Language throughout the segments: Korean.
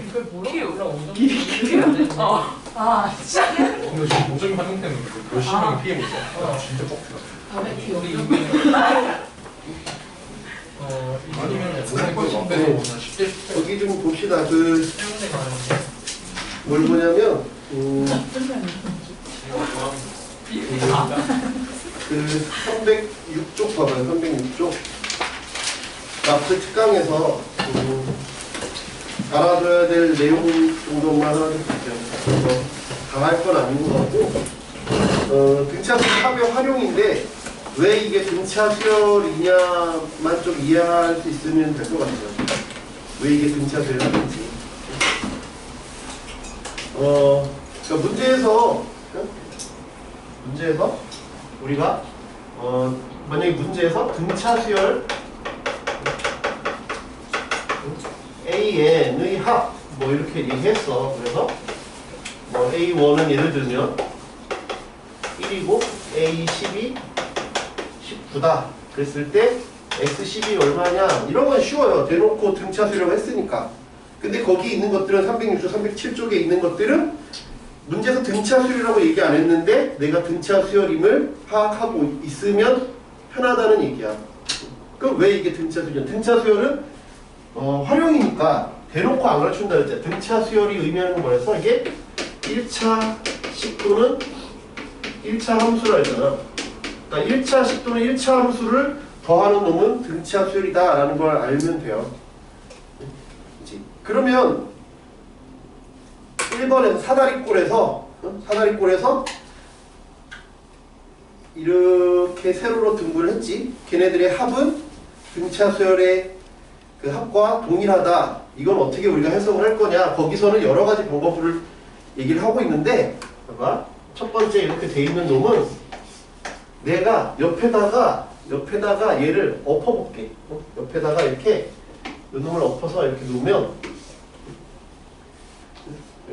그걸 뭐라고 키우. 몰라 5점 키우. 아 진짜. 이거 지금 5점이 활용되는 거 몇십 명이 피해 보자. 진짜 뻑큐다. 다음에 키 우리 여기 아니면 오늘 거 앞에서 그냥 쉽게 여기 좀 봅시다. 때문에 말하는데 뭘 보냐면 그 306쪽 봐봐요. 306쪽 마플 특강에서 알아둬야 될 내용 정도만 하나 좀 볼게요. 다 할 건 아닌 것 같고 등차 수열 합의 활용인데 왜 이게 등차 수열이냐만 좀 이해할 수 있으면 될 것 같아요. 왜 이게 등차 수열 합의인지. 그러니까 문제에서 우리가 만약에 문제에서 등차 수열 AN의 합 뭐 이렇게 얘기했어. 그래서 뭐 A1은 예를 들면 1이고 A12 19다 그랬을 때 X12 얼마냐 이런 건 쉬워요. 대놓고 등차 수열이라고 했으니까. 근데 거기 있는 것들은 306쪽, 307쪽에 있는 것들은 문제에서 등차 수열이라고 얘기 안 했는데 내가 등차 수열임을 파악하고 있으면 편하다는 얘기야. 그럼 왜 이게 등차 수열이야? 등차 수열은 활용이니까 대놓고 안 가르친다 그랬잖아. 등차 수열이 의미하는 건 뭐였어? 이게 1차 식도는 1차 함수라 했잖아. 그러니까 1차 식도는 1차 함수를 더하는 놈은 등차 수열이다 라는 걸 알면 돼요. 그러면 1번에서 사다리꼴에서 이렇게 세로로 등분을 했지. 걔네들의 합은 등차 수열의 그 합과 동일하다. 이건 어떻게 우리가 해석을 할 거냐. 거기서는 여러 가지 방법을 얘기를 하고 있는데 봐봐. 첫 번째 이렇게 돼 있는 놈은 내가 옆에다가 얘를 엎어볼게. 옆에다가 이렇게 이 놈을 엎어서 이렇게 놓으면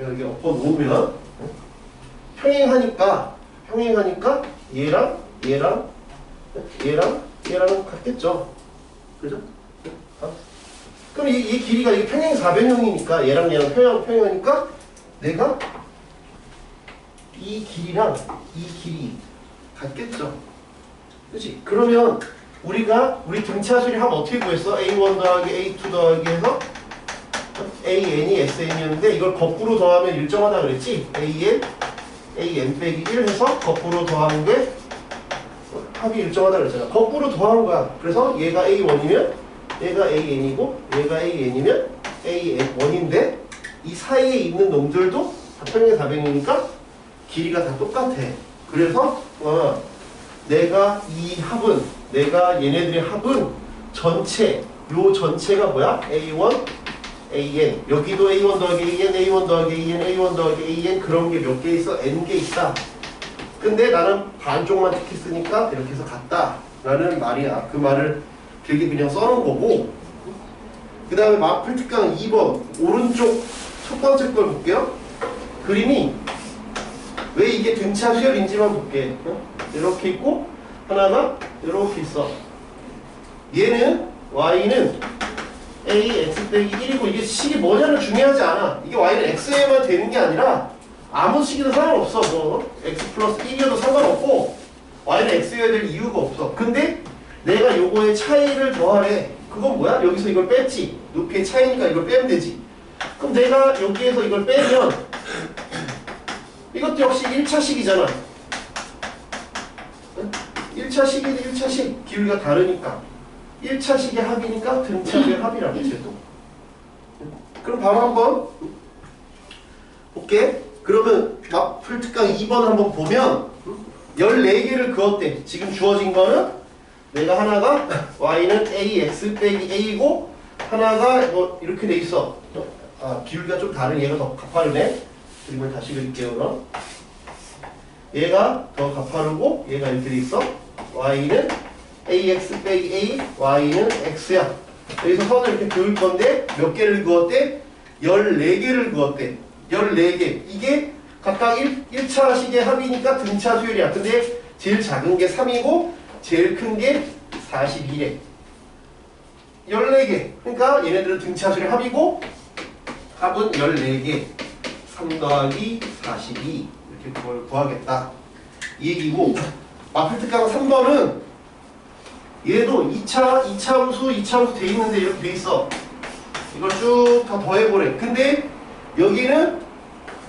여기 엎어 놓으면 평행하니까 얘랑 같겠죠. 그죠? 그럼 이 길이가 이게 평행사변형이니까 얘랑 평행하니까 내가 이 길이랑 이 길이 같겠죠. 그치? 그러면 우리 등차 수열 합 어떻게 구했어? A1 더하기 A2 더하기 해서 AN이 SN이었는데 이걸 거꾸로 더하면 일정하다 그랬지? AN 빼기 1 해서 거꾸로 더하는 게 합이 일정하다 그랬잖아. 거꾸로 더하는 거야. 그래서 얘가 A1이면 얘가 AN이고 얘가 AN이면 AN1인데 이 사이에 있는 놈들도 다 평행사변이니까 길이가 다 똑같아. 그래서 내가 얘네들의 합은 전체가 뭐야? A1, AN. 여기도 A1 더하기 AN, A1 더하기 AN, A1 더하기 AN 그런 게 몇 개 있어? N개 있다. 근데 나는 반쪽만 택했으니까 이렇게 해서 같다 라는 말이야. 그 말을 길게 그냥 써놓은 거고. 그 다음에 마플 특강 2번 오른쪽 첫 번째 걸 볼게요. 그림이 왜 이게 등차 수열인지만 볼게. 이렇게 있고 하나가 이렇게 있어. 얘는 Y는 AX 빼기 1이고 이게 식이 뭐냐는 중요하지 않아. 이게 Y는 X에만 되는 게 아니라 아무 식이든 상관없어. 뭐 X 플러스 1이어도 상관없고 Y는 X여야 될 이유가 없어. 근데 내가 요거의 차이를 더하래. 그건 뭐야? 여기서 이걸 뺐지. 높이의 차이니까 이걸 빼면 되지. 그럼 내가 여기에서 이걸 빼면 이것도 역시 1차식이잖아. 1차식이 1차식 기울기가 다르니까 1차식의 합이니까 등차수열 합이라고 쟤도. 그럼 바로 한번 볼게. 그러면 마플 특강 2번 한번 보면 14개를 그었대. 지금 주어진 거는 내가 하나가 y는 ax 빼기 a고 하나가 뭐 이렇게 돼 있어. 비율가 좀 다른 얘가 더 가파르네. 그림을 다시 그릴게요. 그럼 얘가 더 가파르고 얘가 이렇게 돼 있어. y는 ax 빼기 a, y는 x야. 여기서 선을 이렇게 그을 건데 몇 개를 그었대? 14개를 그었대. 14개. 이게 각각 1차식의 합이니까 등차 수열이야. 근데 제일 작은 게 3이고 제일 큰 게 42래. 14개. 그러니까 얘네들은 등차 수열 합이고 합은 14개 3 더하기 42 이렇게 그걸 구하겠다 이 얘기고 마플 특강 3번은 얘도 2차 함수 돼 있는데 이렇게 돼 있어 이걸 쭉 다 더해보래 근데 여기는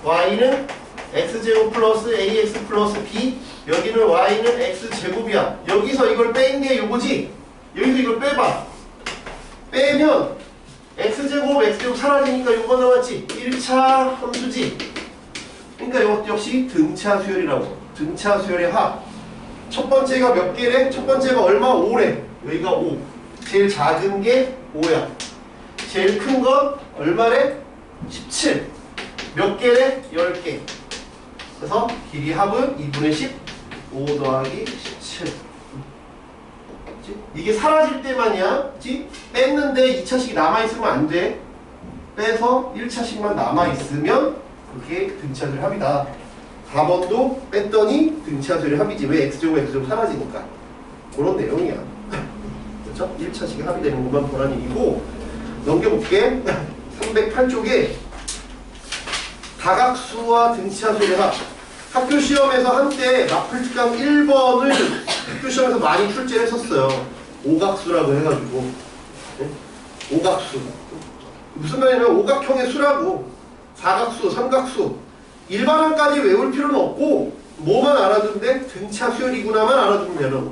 y는 x제곱 플러스 ax 플러스 b 여기는 y는 x제곱이야 여기서 이걸 뺀 게 요거지 여기서 이걸 빼봐 빼면 x제곱 사라지니까 요거 나왔지 1차 함수지 그러니까 이것 역시 등차 수열이라고 등차 수열의 합 첫 번째가 몇 개래? 첫 번째가 얼마? 5래 여기가 5 제일 작은 게 5야 제일 큰 건 얼마래? 17 몇 개래? 10개 그래서 길이 합은 2분의 10 5 더하기 17 이게 사라질 때만이야 그치? 뺐는데 2차식이 남아있으면 안돼 빼서 1차식만 남아있으면 그게 등차수열의 합이다 4번도 뺐더니 등차수열의 합이지 왜 x제곱 사라지니까 그런 내용이야 그렇죠? 1차식이 합이 되는 것만 보란 얘기고 넘겨볼게 308쪽에 다각수와 등차수열의 합 학교 시험에서 한때 마플 특강 1번을 학교 시험에서 많이 출제를 했었어요 오각수라고 해가지고 네? 오각수 무슨 말이냐면 오각형의 수라고 사각수, 삼각수 일반항까지 외울 필요는 없고 뭐만 알아두면 돼? 등차 수열이구나만 알아두면 되는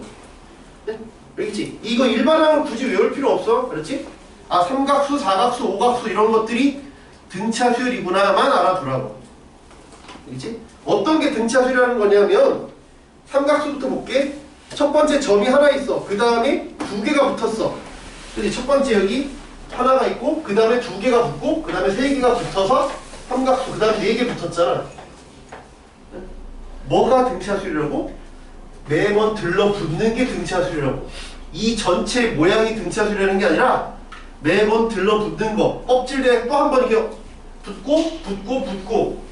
네? 알겠지? 이거 일반항을 굳이 외울 필요 없어 그렇지? 아 삼각수, 사각수, 오각수 이런 것들이 등차 수열이구나만 알아두라고 알겠지? 어떤 게 등차 수열이라는 거냐면 삼각수부터 볼게 첫 번째 점이 하나 있어 그 다음에 두 개가 붙었어 그치? 첫 번째 여기 하나가 있고 그 다음에 두 개가 붙고 그 다음에 세 개가 붙어서 삼각수 그 다음에 네 개 붙었잖아 뭐가 등차수열이라고? 매번 들러붙는 게 등차수열이라고 이 전체 모양이 등차수열이라는 게 아니라 매번 들러붙는 거 껍질에 또 한 번 이렇게 붙고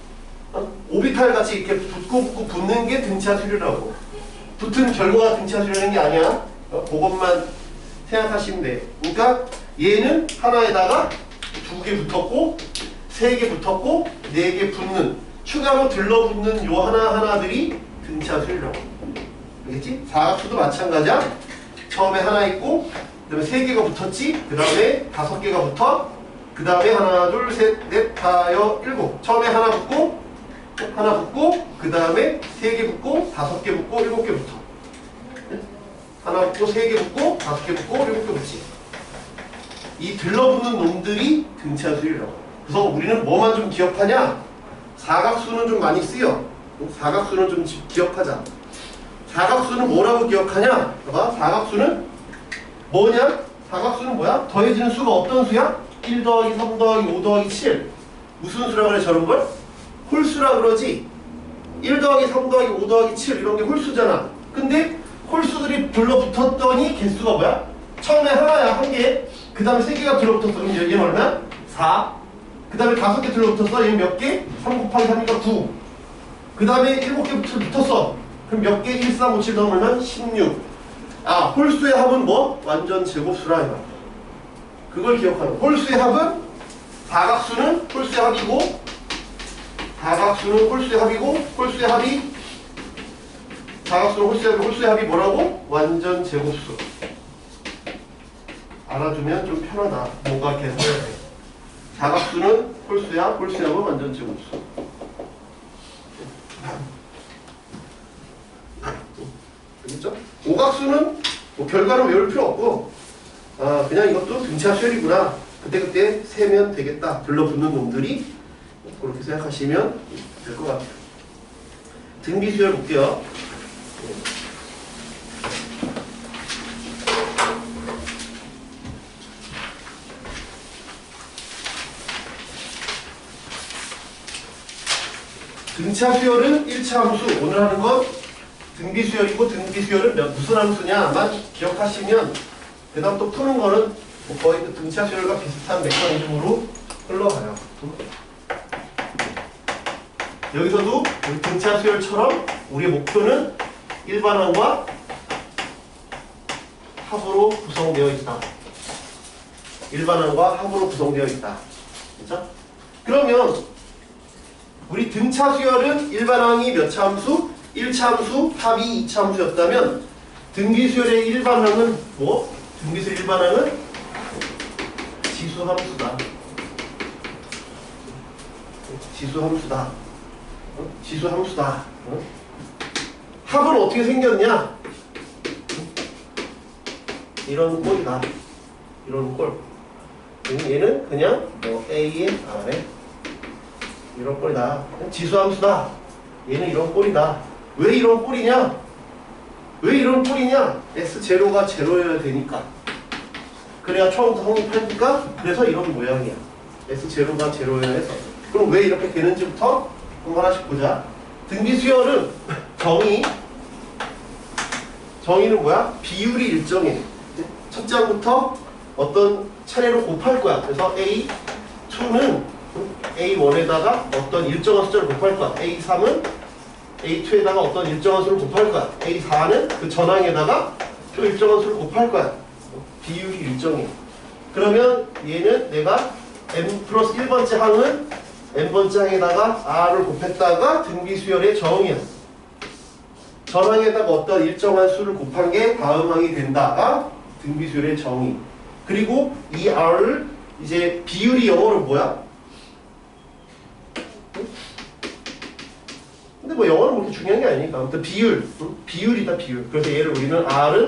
오비탈 같이 이렇게 붙고 붙는 게 등차수열이라고 붙은 결과가 등차수열이라는 게 아니야 그것만 생각하시면 돼 그러니까 얘는 하나에다가 두 개 붙었고 세 개 붙었고 네 개 붙는 추가로 들러붙는 요 하나하나들이 등차수열이라고 알겠지? 사각수도 마찬가지야 처음에 하나 있고 그 다음에 세 개가 붙었지 그 다음에 다섯 개가 붙어 그 다음에 하나 둘 셋 넷 다섯 일곱 처음에 하나 붙고 그 다음에 세 개 붙고 다섯 개 붙고 일곱 개 붙어 하나 붙고 세 개 붙고 다섯 개 붙고 일곱 개 붙지 이 들러붙는 놈들이 등차수열이라고 그래서 우리는 뭐만 좀 기억하냐 사각수는 좀 많이 쓰여 사각수는 좀 기억하자 사각수는 뭐라고 기억하냐 봐봐 사각수는 뭐냐 사각수는 뭐야 더해지는 수가 어떤 수야 1 더하기 3 더하기 5 더하기 7 무슨 수라 그래 저런 걸 홀수라 그러지 1 더하기 3 더하기 5 더하기 7 이런 게 홀수잖아 근데 홀수들이 들러붙었더니 개수가 뭐야 처음에 하나야 한 개 그 다음에 세 개가 들러붙었어 그럼 얘는 얼마야 4 그 다음에 5개 들러붙었어 얘는 몇 개 3 곱하기 3이니까 9 그 다음에 7개 붙었어 그럼 몇 개 1, 3, 5, 7 넣으면 16 아 홀수의 합은 뭐 완전 제곱수라 이거 그걸 기억하는 홀수의 합은 사각수는 홀수의 합이고 사각수는 홀수의 합이고 홀수의 합이 사각수는 홀수의 합이 뭐라고? 완전 제곱수 알아두면 좀 편하다 뭐가 계속 해야 돼 사각수는 홀수의 합, 홀수의 합은 완전 제곱수 알겠죠? 오각수는 뭐 결과는 외울 필요 없고 아 그냥 이것도 등차 수열이구나 그때그때 세면 되겠다 들러붙는 놈들이 그렇게 생각하시면 될 것 같아요 등비 수열 볼게요 등차 수열은 1차 함수 오늘 하는 건 등비 수열이고 등비 수열은 무슨 함수냐만 기억하시면 그 다음 또 푸는 거는 뭐 거의 그 등차 수열과 비슷한 메커니즘으로 흘러가요 여기서도 우리 등차 수열처럼 우리의 목표는 일반항과 합으로 구성되어 있다 일반항과 합으로 구성되어 있다 그렇죠? 그러면 우리 등차 수열은 일반항이 몇 차 함수? 1차 함수, 합이 2차 함수였다면 등비 수열의 일반항은 뭐? 등비 수열 일반항은 지수 함수다. 지수 함수다. 지수 함수다. 합은 어떻게 생겼냐? 이런 꼴이다. 이런 꼴. 얘는 그냥 뭐 A의 R에 이런 꼴이다. 지수 함수다. 얘는 이런 꼴이다. 왜 이런 꼴이냐? 왜 이런 꼴이냐? S0가 제로여야 되니까. 그래야 처음부터 성립하니까 그래서 이런 모양이야. S0가 제로여야 해서. 그럼 왜 이렇게 되는지부터 한번 하나씩 보자. 등비 수열은 정의는 뭐야? 비율이 일정해. 첫 장부터 어떤 차례로 곱할 거야. 그래서 A2는 A1에다가 어떤 일정한 숫자를 곱할 거야. A3은 A2에다가 어떤 일정한 수를 곱할 거야. A4는 그 전항에다가 또 일정한 수를 곱할 거야. 비율이 일정해. 그러면 얘는 내가 M 플러스 1번째 항은 N번째 항에다가 R을 곱했다가 등비 수열의 정의야. 전항에다가 어떤 일정한 수를 곱한 게 다음 항이 된다가 등비 수열의 정의. 그리고 이 R을 이제 비율이 영어로 뭐야? 근데 뭐 영어는 그렇게 중요한 게 아니니까. 아무튼 비율. 비율이다, 비율. 그래서 얘를 우리는 R은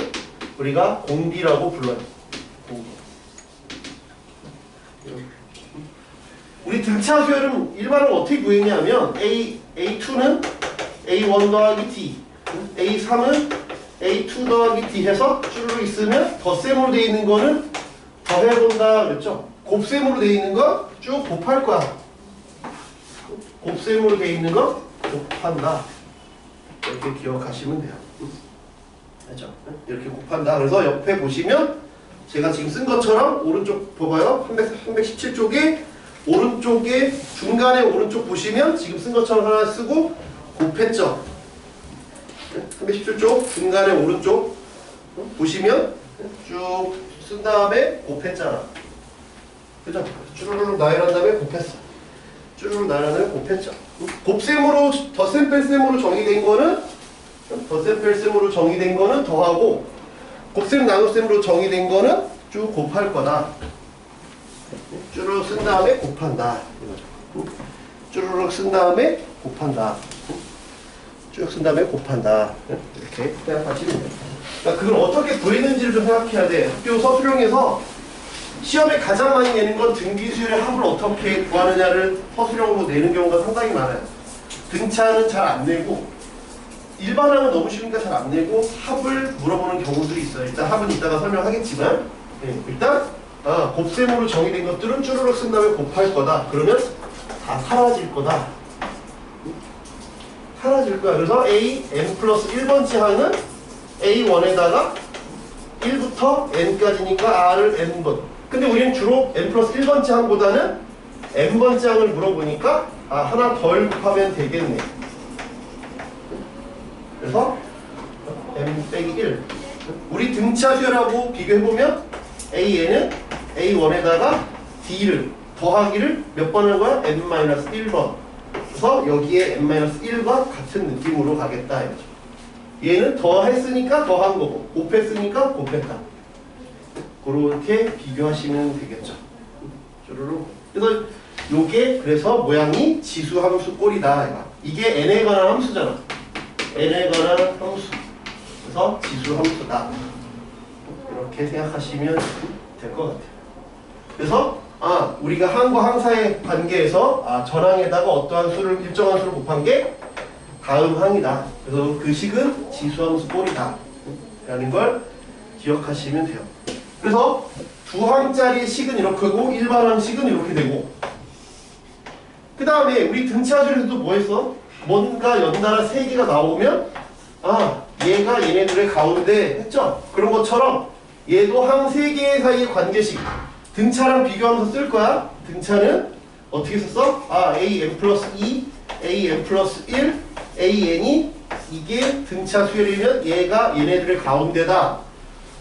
우리가 공비라고 불러요. 공비. 우리 등차 수열은 일반으로 어떻게 구했냐면 A2는 A1 더하기 T, A3은 A2 더하기 T 해서 쭈르륵 있으면 덧셈으로 되어 있는 거는 더해본다 그랬죠? 곱셈으로 되어 있는 거 쭉 곱할 거야. 곱셈으로 되어 있는 거 곱한다. 이렇게 기억하시면 돼요. 알죠? 이렇게 곱한다. 그래서 옆에 보시면 제가 지금 쓴 것처럼 오른쪽 봐봐요. 317쪽에 오른쪽에 중간에 오른쪽 보시면 지금 쓴 것처럼 하나 쓰고 곱했죠. 317쪽 중간에 오른쪽 보시면 쭉 쓴 다음에 곱했잖아. 그죠? 쭈루룩 나열한 다음에 곱했어. 쭈루룩 나열한 다음에 곱했죠. 곱셈으로 덧셈 뺄셈으로 정의된 거는 덧셈 뺄셈으로 정의된 거는 더하고 곱셈 나눗셈으로 정의된 거는 쭉 곱할 거다. 쭈루룩 쓴 다음에 곱한다. 쭈루룩 쓴 다음에 곱한다. 쭉 쓴 다음에 곱한다. 이렇게 생각하시면 돼요. 그러니까 그걸 어떻게 구했는지를 좀 생각해야 돼. 학교 서술형에서 시험에 가장 많이 내는 건 등비수열의 합을 어떻게 구하느냐를 서술형으로 내는 경우가 상당히 많아요. 등차는 잘 안 내고 일반항은 너무 쉬우니까 잘 안 내고 합을 물어보는 경우들이 있어요. 일단 합은 이따가 설명하겠지만 일단 곱셈으로 정의된 것들은 쭈루룩 쓴 다음에 곱할 거다. 그러면 다 사라질 거다. 사라질 거야. 그래서 A, N 플러스 1번째 항은 A1에다가 1부터 N까지니까 R을 N번. 근데 우리는 주로 N 플러스 1번째 항보다는 N번째 항을 물어보니까 하나 덜 곱하면 되겠네. 그래서 M 빼기 1. 우리 등차 수열하고 비교해보면 AN은 A1에다가 D를 더하기를 몇 번 하는 거야? N-1번. 그래서 여기에 N-1과 같은 느낌으로 가겠다. 이거죠. 얘는 더했으니까 더한 거고 곱했으니까 곱했다. 그렇게 비교하시면 되겠죠. 쭈루룩. 그래서 요게 그래서 모양이 지수함수 꼴이다. 이게 n에 관한 함수잖아. n에 관한 함수. 그래서 지수함수다. 이렇게 생각하시면 될 것 같아요. 그래서 우리가 항과 항사의 관계에서 전항에다가 어떠한 수를 일정한 수를 곱한 게 다음 항이다. 그래서 그 식은 지수함수 꼴이다. 라는 걸 기억하시면 돼요. 그래서 두 항짜리 식은 이렇게 되고 일반항 식은 이렇게 되고 그 다음에 우리 등차수에서도 뭐 했어? 뭔가 연달아 세 개가 나오면 얘가 얘네들의 가운데 했죠? 그런 것처럼 얘도 항 세 개 사이의 관계식 등차랑 비교하면서 쓸 거야. 등차는 어떻게 썼어? AN 플러스 2, AN 플러스 1, AN이 이게 등차 수열이면 얘가 얘네들의 가운데다.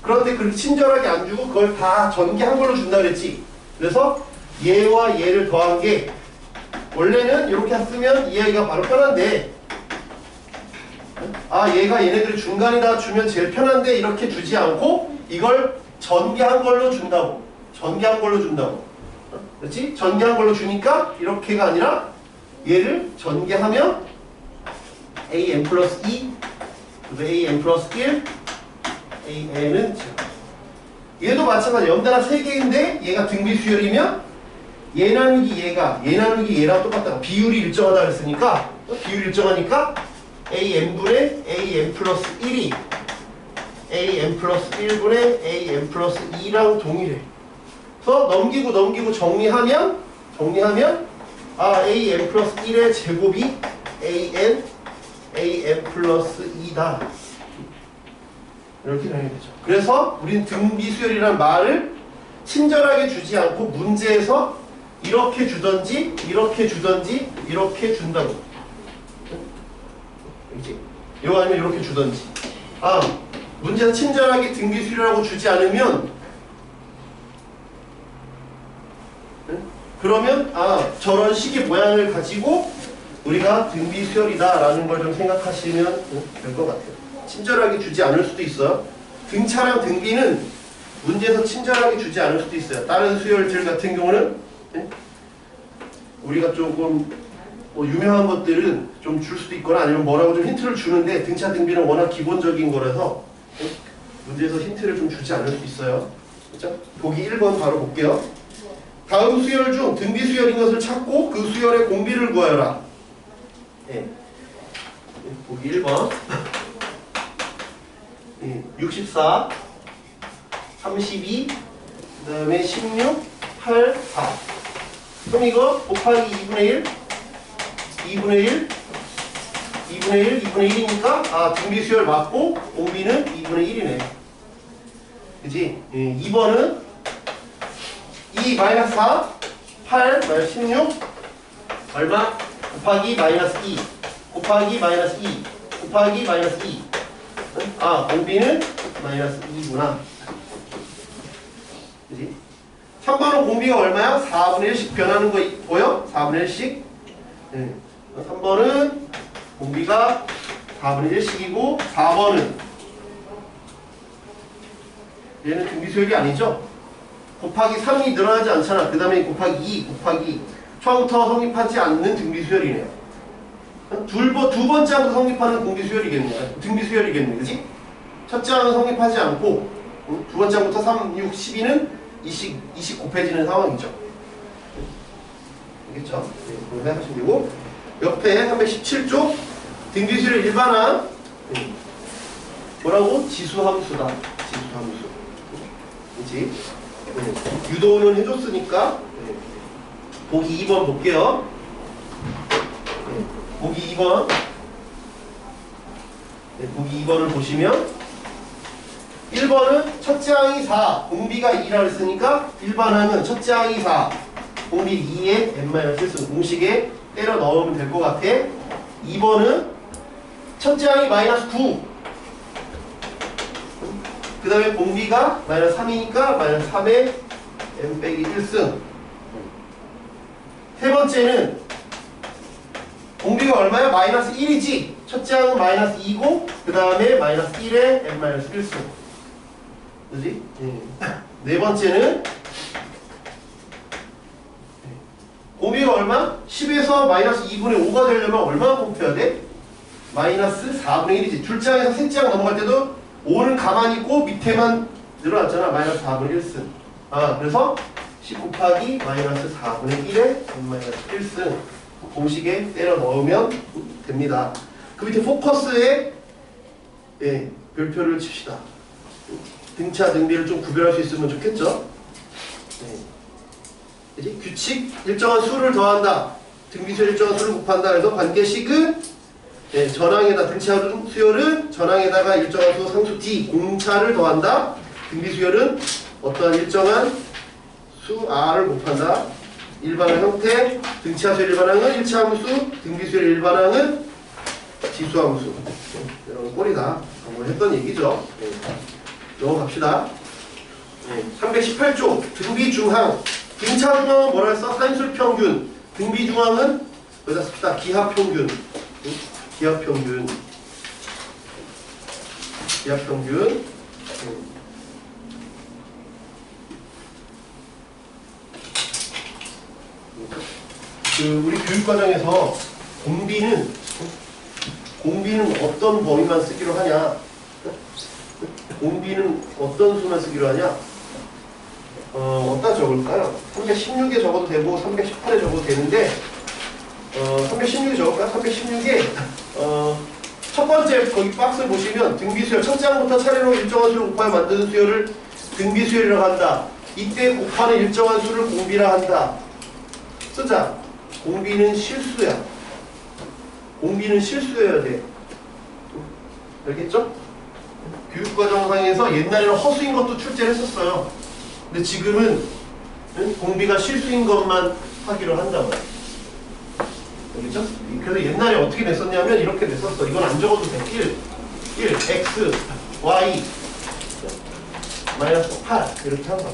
그런데 그렇게 친절하게 안 주고 그걸 다 전개 한 걸로 준다 그랬지. 그래서 얘와 얘를 더한 게 원래는 이렇게 쓰면 이해하기가 바로 편한데 얘가 얘네들이 중간에다 주면 제일 편한데 이렇게 주지 않고 이걸 전개한 걸로 준다고. 전개한 걸로 준다고. 그렇지? 전개한 걸로 주니까 이렇게가 아니라 얘를 전개하면 an 플러스 2 an 플러스 1 an은 얘도 마찬가지. 연달아 3개인데 얘가 등비 수열이면 얘 나누기 얘가 얘 나누기 얘랑 똑같다고. 비율이 일정하다 그랬으니까 비율이 일정하니까 an분의 an 플러스 1이 an 플러스 1분의 an 플러스 2랑 동일해. 그래서 넘기고 정리하면 an 플러스 1의 제곱이 an 플러스 2다. 이렇게 정리되죠. 그래서 우린 등비수열이라는 말을 친절하게 주지 않고 문제에서 이렇게 주던지 이렇게 주던지 이렇게 준다고. 이거 아니면 이렇게 주던지. 문제에서 친절하게 등비수열이라고 주지 않으면 그러면 저런 식의 모양을 가지고 우리가 등비수열이다 라는 걸 좀 생각하시면 될 것 같아요. 친절하게 주지 않을 수도 있어요. 등차랑 등비는 문제에서 친절하게 주지 않을 수도 있어요. 다른 수열들 같은 경우는 우리가 조금 유명한 것들은 좀 줄 수도 있거나 아니면 뭐라고 좀 힌트를 주는데 등차 등비는 워낙 기본적인 거라서 문제에서 힌트를 좀 주지 않을 수 있어요. 그렇죠? 보기 1번 바로 볼게요. 다음 수열 중 등비 수열인 것을 찾고 그 수열의 공비를 구하여라. 보기 1번 64 32 그 다음에 16 8 4 그럼 이거 곱하기 2분의 1 2분의 1 2분의 1 2분의 1이니까 등비 수열 맞고 공비는 2분의 1이네. 그치? 2번은 2 마이너스 4 8 마이너스 16 얼마? 곱하기 마이너스 2 곱하기 마이너스 2 곱하기 마이너스 2 공비는 마이너스 2구나. 그치? 3번은 공비가 얼마야? 4분의 1씩 변하는 거 보여? 4분의 1씩 3번은 공비가 4분의 1씩이고 4번은 얘는 등비수열이 아니죠? 곱하기 3이 늘어나지 않잖아. 그 다음에 곱하기 2 곱하기 처음부터 성립하지 않는 등비수열이네요. 두 번째 항도 성립하는 공비수열이겠네. 등비수열이겠네. 그치? 첫째 항은 성립하지 않고 두 번째 항부터 3, 6, 12는 2씩 곱해지는 상황이죠. 알겠죠? 그렇게 생각하시면 되고 옆에 317쪽 등비수열 일반항 뭐라고? 지수함수다. 지수함수. 그치? 유도는 해줬으니까 보기 2번 볼게요. 보기 2번 보기 2번을 보시면 1번은 첫째 항이 4 공비가 2라고 했으니까 일반항은 첫째 항이 4 공비 2에 n-1승 공식에 때려 넣으면 될 것 같아. 2번은 첫째 항이 마이너스 9 그 다음에 공비가 마이너스 3이니까 마이너스 3에 n 빼기 1승. 세 번째는 공비가 얼마야? 마이너스 1이지. 첫째 항은 마이너스 2고 그 다음에 마이너스 1에 n-1승. 그지? 네 번째는 공비가 얼마? 10에서 마이너스 2분의 5가 되려면 얼마나 곱해야 돼? 마이너스 4분의 1이지. 둘째 항에서 셋째 항 넘어갈 때도 5는 가만히 있고 밑에만 늘어났잖아. 마이너스 4분의 1승. 그래서 10 곱하기 마이너스 4분의 1에 n-1승 공식에 때려 넣으면 됩니다. 그 밑에 포커스에 별표를 칩시다. 등차 등비를 좀 구별할 수 있으면 좋겠죠. 그치? 규칙 일정한 수를 더한다. 등비수열 일정한 수를 곱한다. 그래서 관계식은 전항에다 등차 수열은 전항에다가 일정한 수 상수 D 공차를 더한다. 등비수열은 어떠한 일정한 수 R을 곱한다. 일반항 형태 등차수열 일반항은 일차함수 등비수열 일반항은 지수함수. 이런 꼴이다. 한번 했던 얘기죠. 넘어갑시다. 318쪽 등비 중항 등차 중항은 뭐라 했어? 산술 평균 등비 중앙은 여기다 씁시다. 기하평균. 기하평균. 기하평균. 우리 교육과정에서 공비는 어떤 범위만 쓰기로 하냐? 공비는 어떤 수만 쓰기로 하냐? 어디다 적을까요? 316에 적어도 되고 318에 적어도 되는데 316에 적을까요? 316에 첫 번째 거기 박스 보시면 등비수열 첫 장부터 차례로 일정한 수를 곱하여 만드는 수열을 등비수열이라고 한다. 이때 곱하는 일정한 수를 공비라 한다. 쓰자. 공비는 실수야. 공비는 실수여야 돼. 알겠죠? 교육과정상에서 옛날에는 허수인 것도 출제를 했었어요. 근데 지금은 공비가 실수인 것만 하기로 한다고. 알겠죠? 그래서 옛날에 어떻게 냈었냐면 이렇게 냈었어. 이건 안 적어도 돼. 1, x, y, 마이너스 8 이렇게 한 거야.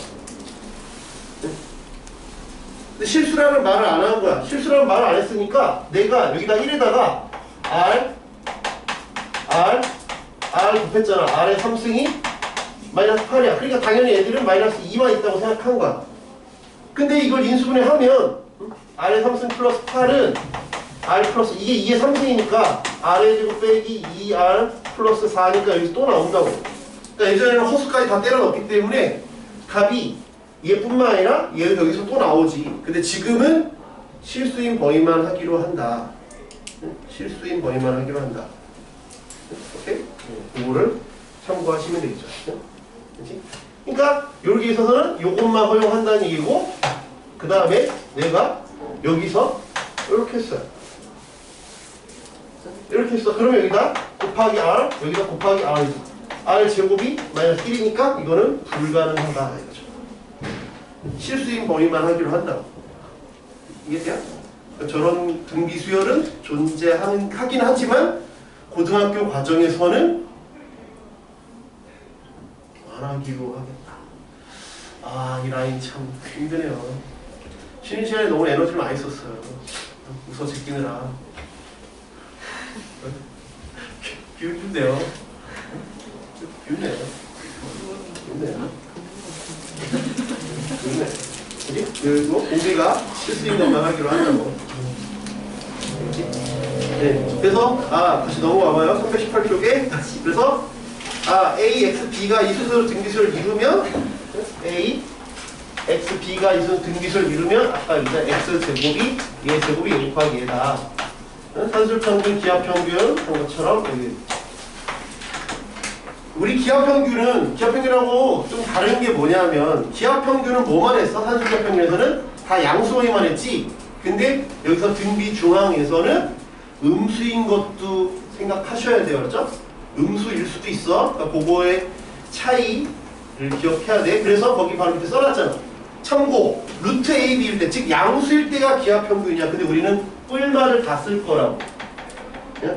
근데 실수라는 말을 안 한 거야. 실수라는 말을 안 했으니까 내가 여기다 1에다가 R 곱했잖아. R의 3승이 마이너스 8이야. 그러니까 당연히 애들은 마이너스 2만 있다고 생각한 거야. 근데 이걸 인수분해 하면 R의 3승 플러스 8은 R 플러스 이게 2의 3승이니까 R의 제곱 빼기 2R 플러스 4니까 여기서 또 나온다고. 그러니까 예전에는 허수까지 다 때려 넣었기 때문에 값이 얘뿐만 아니라 얘 여기서 또 나오지. 근데 지금은 실수인 범위만 하기로 한다. 실수인 범위만 하기로 한다. 오케이? 그거를 참고하시면 되겠죠. 그렇지? 그러니까 여기에 있어서는 이것만 허용한다는 얘기고 그 다음에 내가 여기서 이렇게 했어요. 이렇게 했어. 그러면 여기다 곱하기 R, 여기다 곱하기 R 제곱이 마이너스 1이니까 이거는 불가능하다 이거죠. 실수인 범위만 하기로 한다고. 이해돼요? 저런 등비 수열은 존재하긴 하지만 고등학교 과정에서는 안 하기로 하겠다. 아, 이 라인 참 힘드네요. 쉬는 시간에 너무 에너지를 많이 썼어요. 웃어 제끼느라. 기분 좋네요. 좋네요. 좋네요. 좋네. 그지? 그리고 공비가 실수인 것만 하기로 한다고. 네. 그래서 다시 넘어와봐요. 318쪽에. 그래서 A, X, B가 이 순서로 등기수를 이루면 A, X, B가 이 순서 등기수를 이루면 아까 이제 X 제곱이 얘 제곱이 1 곱하기 얘다. 산술평균, 기하평균 한 것처럼 여기. 우리 기하평균하고 좀 다른 게 뭐냐면 기하평균은 뭐만 했어? 산술기하평균에서는 다 양수원이만 했지. 근데 여기서 등비 중앙에서는 음수인 것도 생각하셔야 돼요. 그렇죠? 음수일 수도 있어. 그러니까 그거의 차이를 기억해야 돼. 그래서 거기 바로 밑에 써놨잖아. 참고 루트 A, B일 때, 즉 양수일 때가 기하평균이야. 근데 우리는 뿔말을 다 쓸 거라고.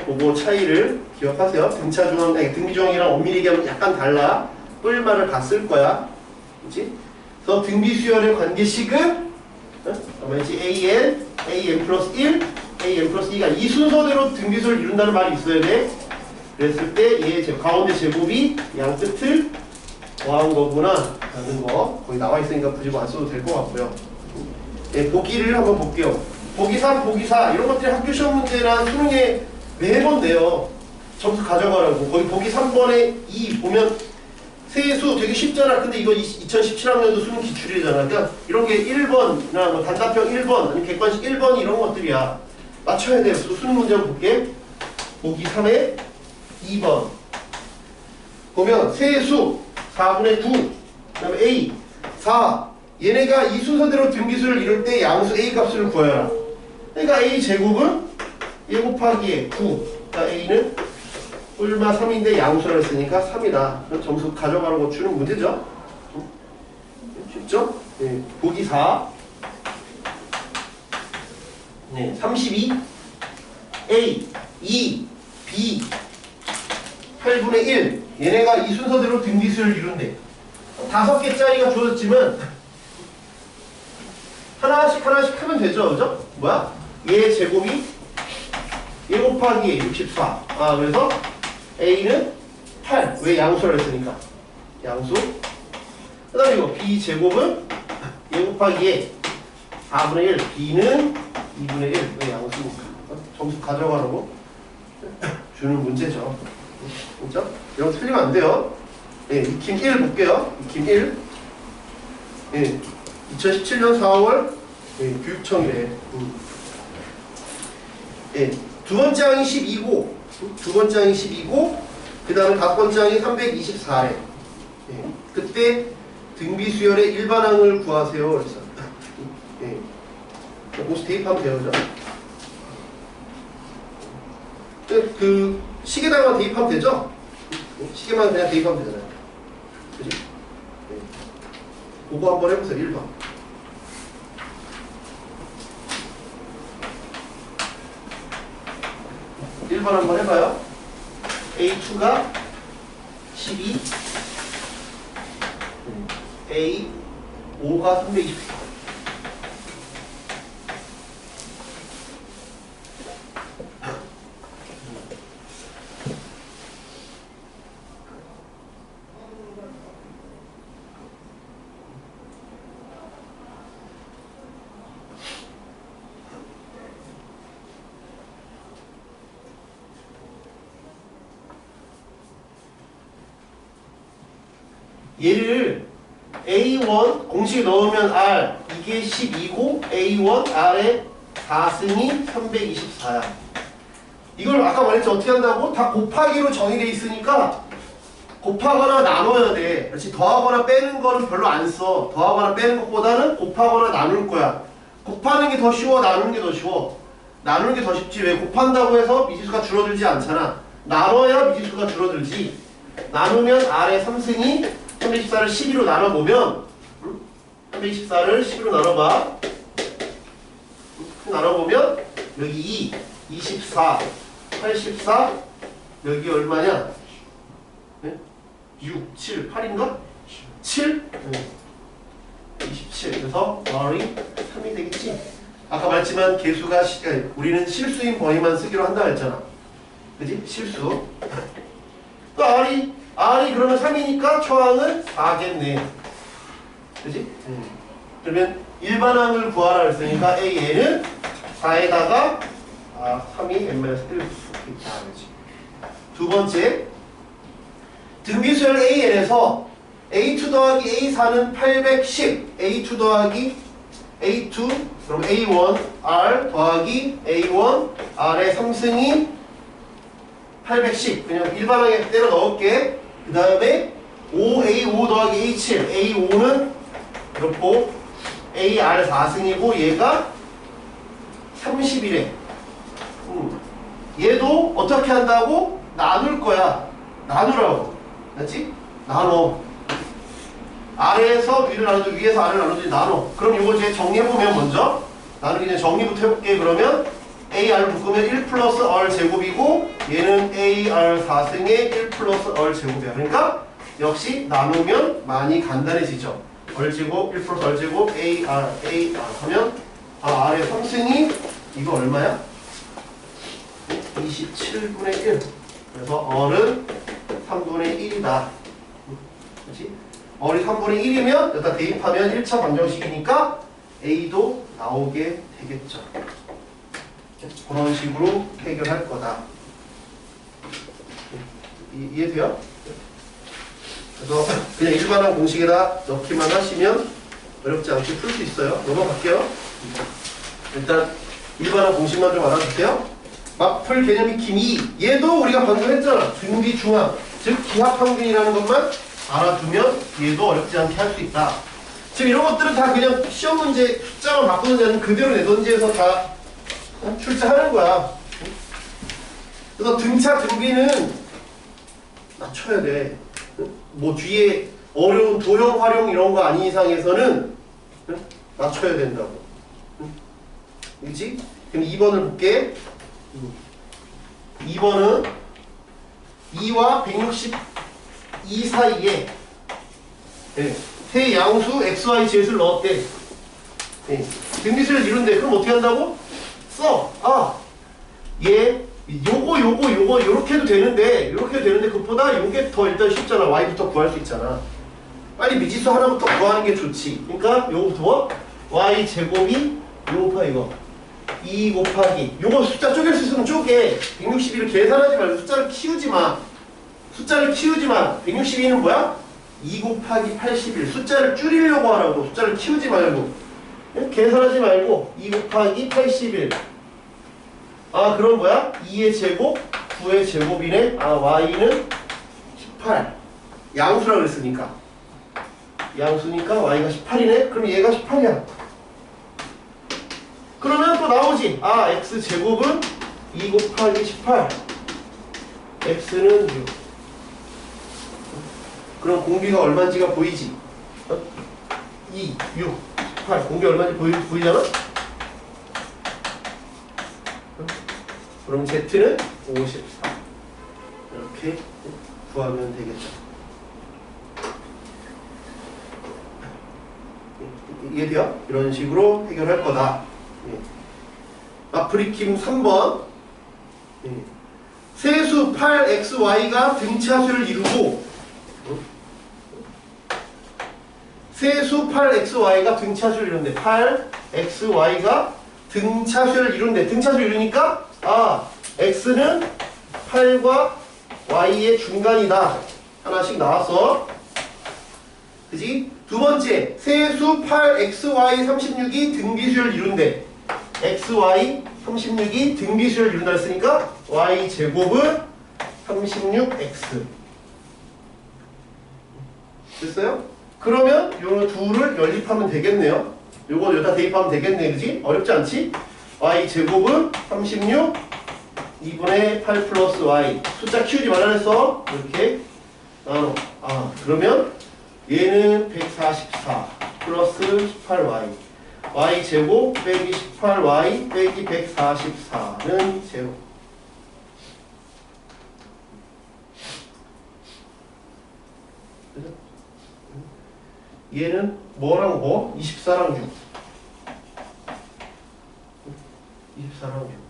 그거 차이를 기억하세요. 등비 중앙이랑 엄밀히 얘기하면 약간 달라. 뿔말을 다 쓸 거야. 그렇지? 그래서 등비 수열의 관계식은 뭐였지? AN 플러스 1, AN 플러스 2가 이 순서대로 등비 수열을 이룬다는 말이 있어야 돼. 그랬을 때 얘 가운데 제곱이 양 끝을 더한 거구나 라는 거 거기 나와 있으니까 굳이 안 써도 될 것 같고요. 네, 보기를 한번 볼게요. 보기 3, 보기 4 이런 것들이 학교 시험 문제나 수능에 매번 내요. 점수 가져가라고. 거기 보기 3번에 2 보면 세수 되게 쉽잖아. 근데 이거 2017학년도 수능 기출이잖아. 그러니까 이런 게 1번이나 뭐 단답형 1번 아니면 객관식 1번 이런 것들이야. 맞춰야 돼요. 수능 문제 한번 볼게. 보기 3에 2번 보면 세수 4분의 9 그 다음에 A 4 얘네가 이 순서대로 등비수를 이룰 때 양수 A 값을 구하여라. 그러니까 A 제곱은 1 곱하기 9 그러니까 A는 뿔마 3인데 양수를 했으니까 3이다. 그럼 점수 가져가라고 주는 문제죠. 쉽죠? 네. 보기 4 네, 32 A 2 B 8분의 1 얘네가 이 순서대로 등비수를 이룬대. 5개짜리가 주어졌지만 하나씩 하면 되죠. 그죠? 뭐야? 얘 제곱이 1 곱하기 A 64. 아, 그래서 A는 8. 왜 양수를 했으니까. 양수. 그 다음에 이거 B 제곱은 1 곱하기 A 4분의 1. B는 2분의 1. 왜 양수니까. 점수 가져가라고 주는 문제죠. 그죠? 이런 거 틀리면 안 돼요. 예, 익힘 1 볼게요. 익힘 1. 예, 2017년 4월 예, 교육청이래. 예, 두 번째 항이 12고, 두 번째 항이 12고, 그 다음에 다섯 번째 항이 324래. 예, 그때 등비수열의 일반항을 구하세요. 그래서 예, 모스 대입하면 돼요, 그죠? 그 시계당만 대입하면 되죠? 시계만 그냥 대입하면 되잖아요. 그지? 네. 그거 한번 해보세요. 1번. 1번 한번 해봐요. A2가 12, A5가 324. 얘를 A1 공식에 넣으면 R 이게 12고 A1 R에 4승이 324야. 이걸 아까 말했죠. 어떻게 한다고? 다 곱하기로 정의되어 있으니까 곱하거나 나눠야 돼. 그렇지. 더하거나 빼는 거는 별로 안 써. 더하거나 빼는 것보다는 곱하거나 나눌 거야. 곱하는 게 더 쉬워, 나누는 게 더 쉬워. 나누는 게 더 쉽지. 왜? 곱한다고 해서 미지수가 줄어들지 않잖아. 나눠야 미지수가 줄어들지. 나누면 R의 3승이 324를 12로 나눠보면 324를 12로 나눠봐. 나눠보면 여기 2, 24, 84 여기 얼마냐? 네? 6, 7, 8인가? 7? 27. 그래서 R이 3이 되겠지. 아까 말했지만 개수가 우리는 실수인 범위만 쓰기로 한다 했잖아. 그지? 실수. 또 R이 그러면 3이니까 처항은 4겠네. 그지? 그러면 일반항을 구하라 했으니까 AN은 4에다가 3이 n-1을 쓸 수 있다. 그지? 두 번째, 등비수열 AN에서 A2 더하기 A4는 810, A2 더하기 A2, 그럼 A1 R 더하기 A1 R의 3승이 810. 그냥 일반항에 때려 넣을게. 그 다음에 5A5 더하기 A7. A5는 이렇고 AR 4승이고 얘가 30이래. 얘도 어떻게 한다고? 나눌 거야. 나누라고. 맞지? 나눠. 아래에서 위를 나누고 위에서 아래를 나누지 나눠. 그럼 이거 이제 정리해보면 먼저 나누기 전에 정리부터 해볼게. 그러면 AR 묶으면 1 플러스 R 제곱이고 얘는 AR 4승의 1 플러스 R 제곱이야. 그러니까 역시 나누면 많이 간단해지죠. R 제곱 1 플러스 R 제곱 AR 하면 R의 3승이 이거 얼마야? 27분의 1. 그래서 R은 3분의 1이다. 그렇지? R이 3분의 1이면 여기다 대입하면 1차 방정식이니까 A도 나오게 되겠죠. 그런 식으로 해결할 거다. 이해돼요? 그래서 그냥 일반항 공식에다 넣기만 하시면 어렵지 않게 풀 수 있어요. 넘어갈게요. 일단 일반항 공식만 좀 알아주세요. 맞풀 개념 익힘 2. 얘도 우리가 방금 했잖아. 등비 중항, 즉 기하평균이라는 것만 알아두면 얘도 어렵지 않게 할 수 있다. 지금 이런 것들은 다 그냥 시험 문제 숫자만 바꾸는 데는 그대로 내던지 해서 다 출제하는 거야. 그래서 등차 등비는 낮춰야 돼. 뭐 뒤에 어려운 도형 활용 이런 거 아닌 이상에서는 낮춰야 된다고. 그렇지? 그럼 2번을 볼게. 2번은 2와 162 사이에 세 양수 XY 지읒을 넣었대. 등비수를 이룬대. 그럼 어떻게 한다고? 써. 아, 얘 요거 요렇게 해도 되는데 그것보다 요게 더 일단 쉽잖아. y부터 구할 수 있잖아. 빨리 미지수 하나부터 구하는 게 좋지. 그러니까 요거부터 y 제곱이 요거 곱하기 이거 2 곱하기 요거 숫자 쪼갤 수 있으면 쪼개. 161을 계산하지 말고 숫자를 키우지 마. 162는 뭐야? 2 곱하기 81. 숫자를 줄이려고 하라고. 숫자를 키우지 말고. 계산하지 말고 2 곱하기 81. 아, 그럼 뭐야? 2의 제곱, 9의 제곱이네. 아, y는 18. 양수라 그랬으니까. 양수니까 y가 18이네. 그럼 얘가 18이야. 그러면 또 나오지. 아, x 제곱은 2 곱하기 18. x는 6. 그럼 공비가 얼마인지가 보이지? 2, 6, 18. 공비 얼마인지 보이잖아? 그럼 z는 54. 이렇게 구하면 되겠죠. 이해돼요? 이런 식으로 해결할 거다. 마프리킴 3번. 세수 8xy가 등차수를 이루고 세수 8xy가 등차수를 이룬대. 8xy가 등차수를 이룬대. 등차수를 이루니까 아, x는 8과 y의 중간이다. 하나씩 나왔어. 그지? 두 번째, 세수 8xy 36이 등비수를 이룬대. xy 36이 등비수를 이룬다 했으니까 y 제곱은 36x. 됐어요? 그러면 요 둘을 연립하면 되겠네요. 요거 여기다 대입하면 되겠네. 그지? 어렵지 않지? y 제곱은 36 2분의 8 플러스 y. 숫자 키우지 말라 했어. 이렇게 나눠. 아, 그러면 얘는 144 플러스 18y. y 제곱 빼기 18y 빼기 144는 제곱. 그죠? 얘는 뭐랑 뭐? 24랑 6. 24랑 6.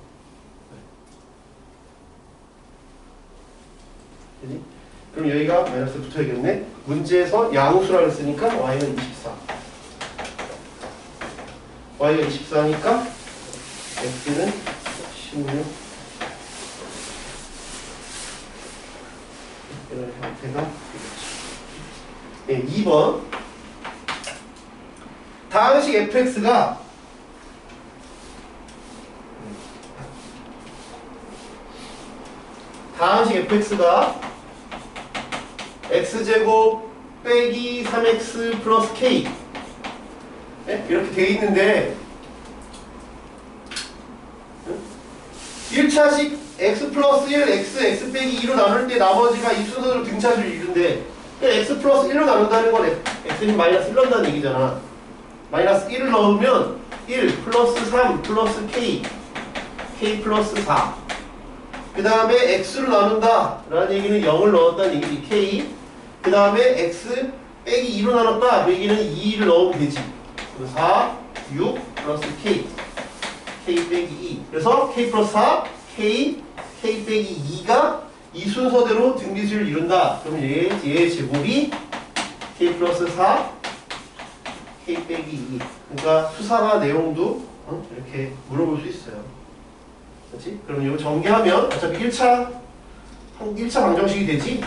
그지? 그럼 여기가 마이너스 붙어야겠네. 문제에서 양수라고 했으니까 y는 24. y가 24니까 x는 16. 이런 형태가 되겠죠. 네, 2번. 다항식 fx가 x제곱 빼기 3x 플러스 k 네? 이렇게 돼 있는데 1차식 x 플러스 1, x 빼기 2로 나눌 때 나머지가 이 순서대로 등차수를 이룬대. x 플러스 1로 나눈다는 건 x는 마이너스 1 넣는다는 얘기잖아. 마이너스 1을 넣으면 1 플러스 3 플러스 k 플러스 4. 그 다음에 x로 나눈다 라는 얘기는 0을 넣었다는 얘기지. k. 그 다음에 x 빼기 2로 나눴다 그 얘기는 2를 넣으면 되지. 4, 6 플러스 k 빼기 2. 그래서 k 플러스 4 k 빼기 2가 이 순서대로 등비수를 이룬다. 그럼 얘의 제곱이 k 플러스 4 k 빼기 2. 그러니까 수사가 내용도 이렇게 물어볼 수 있어요. 그렇지? 그럼 이거 전개하면 어차피 1차 방정식이 되지?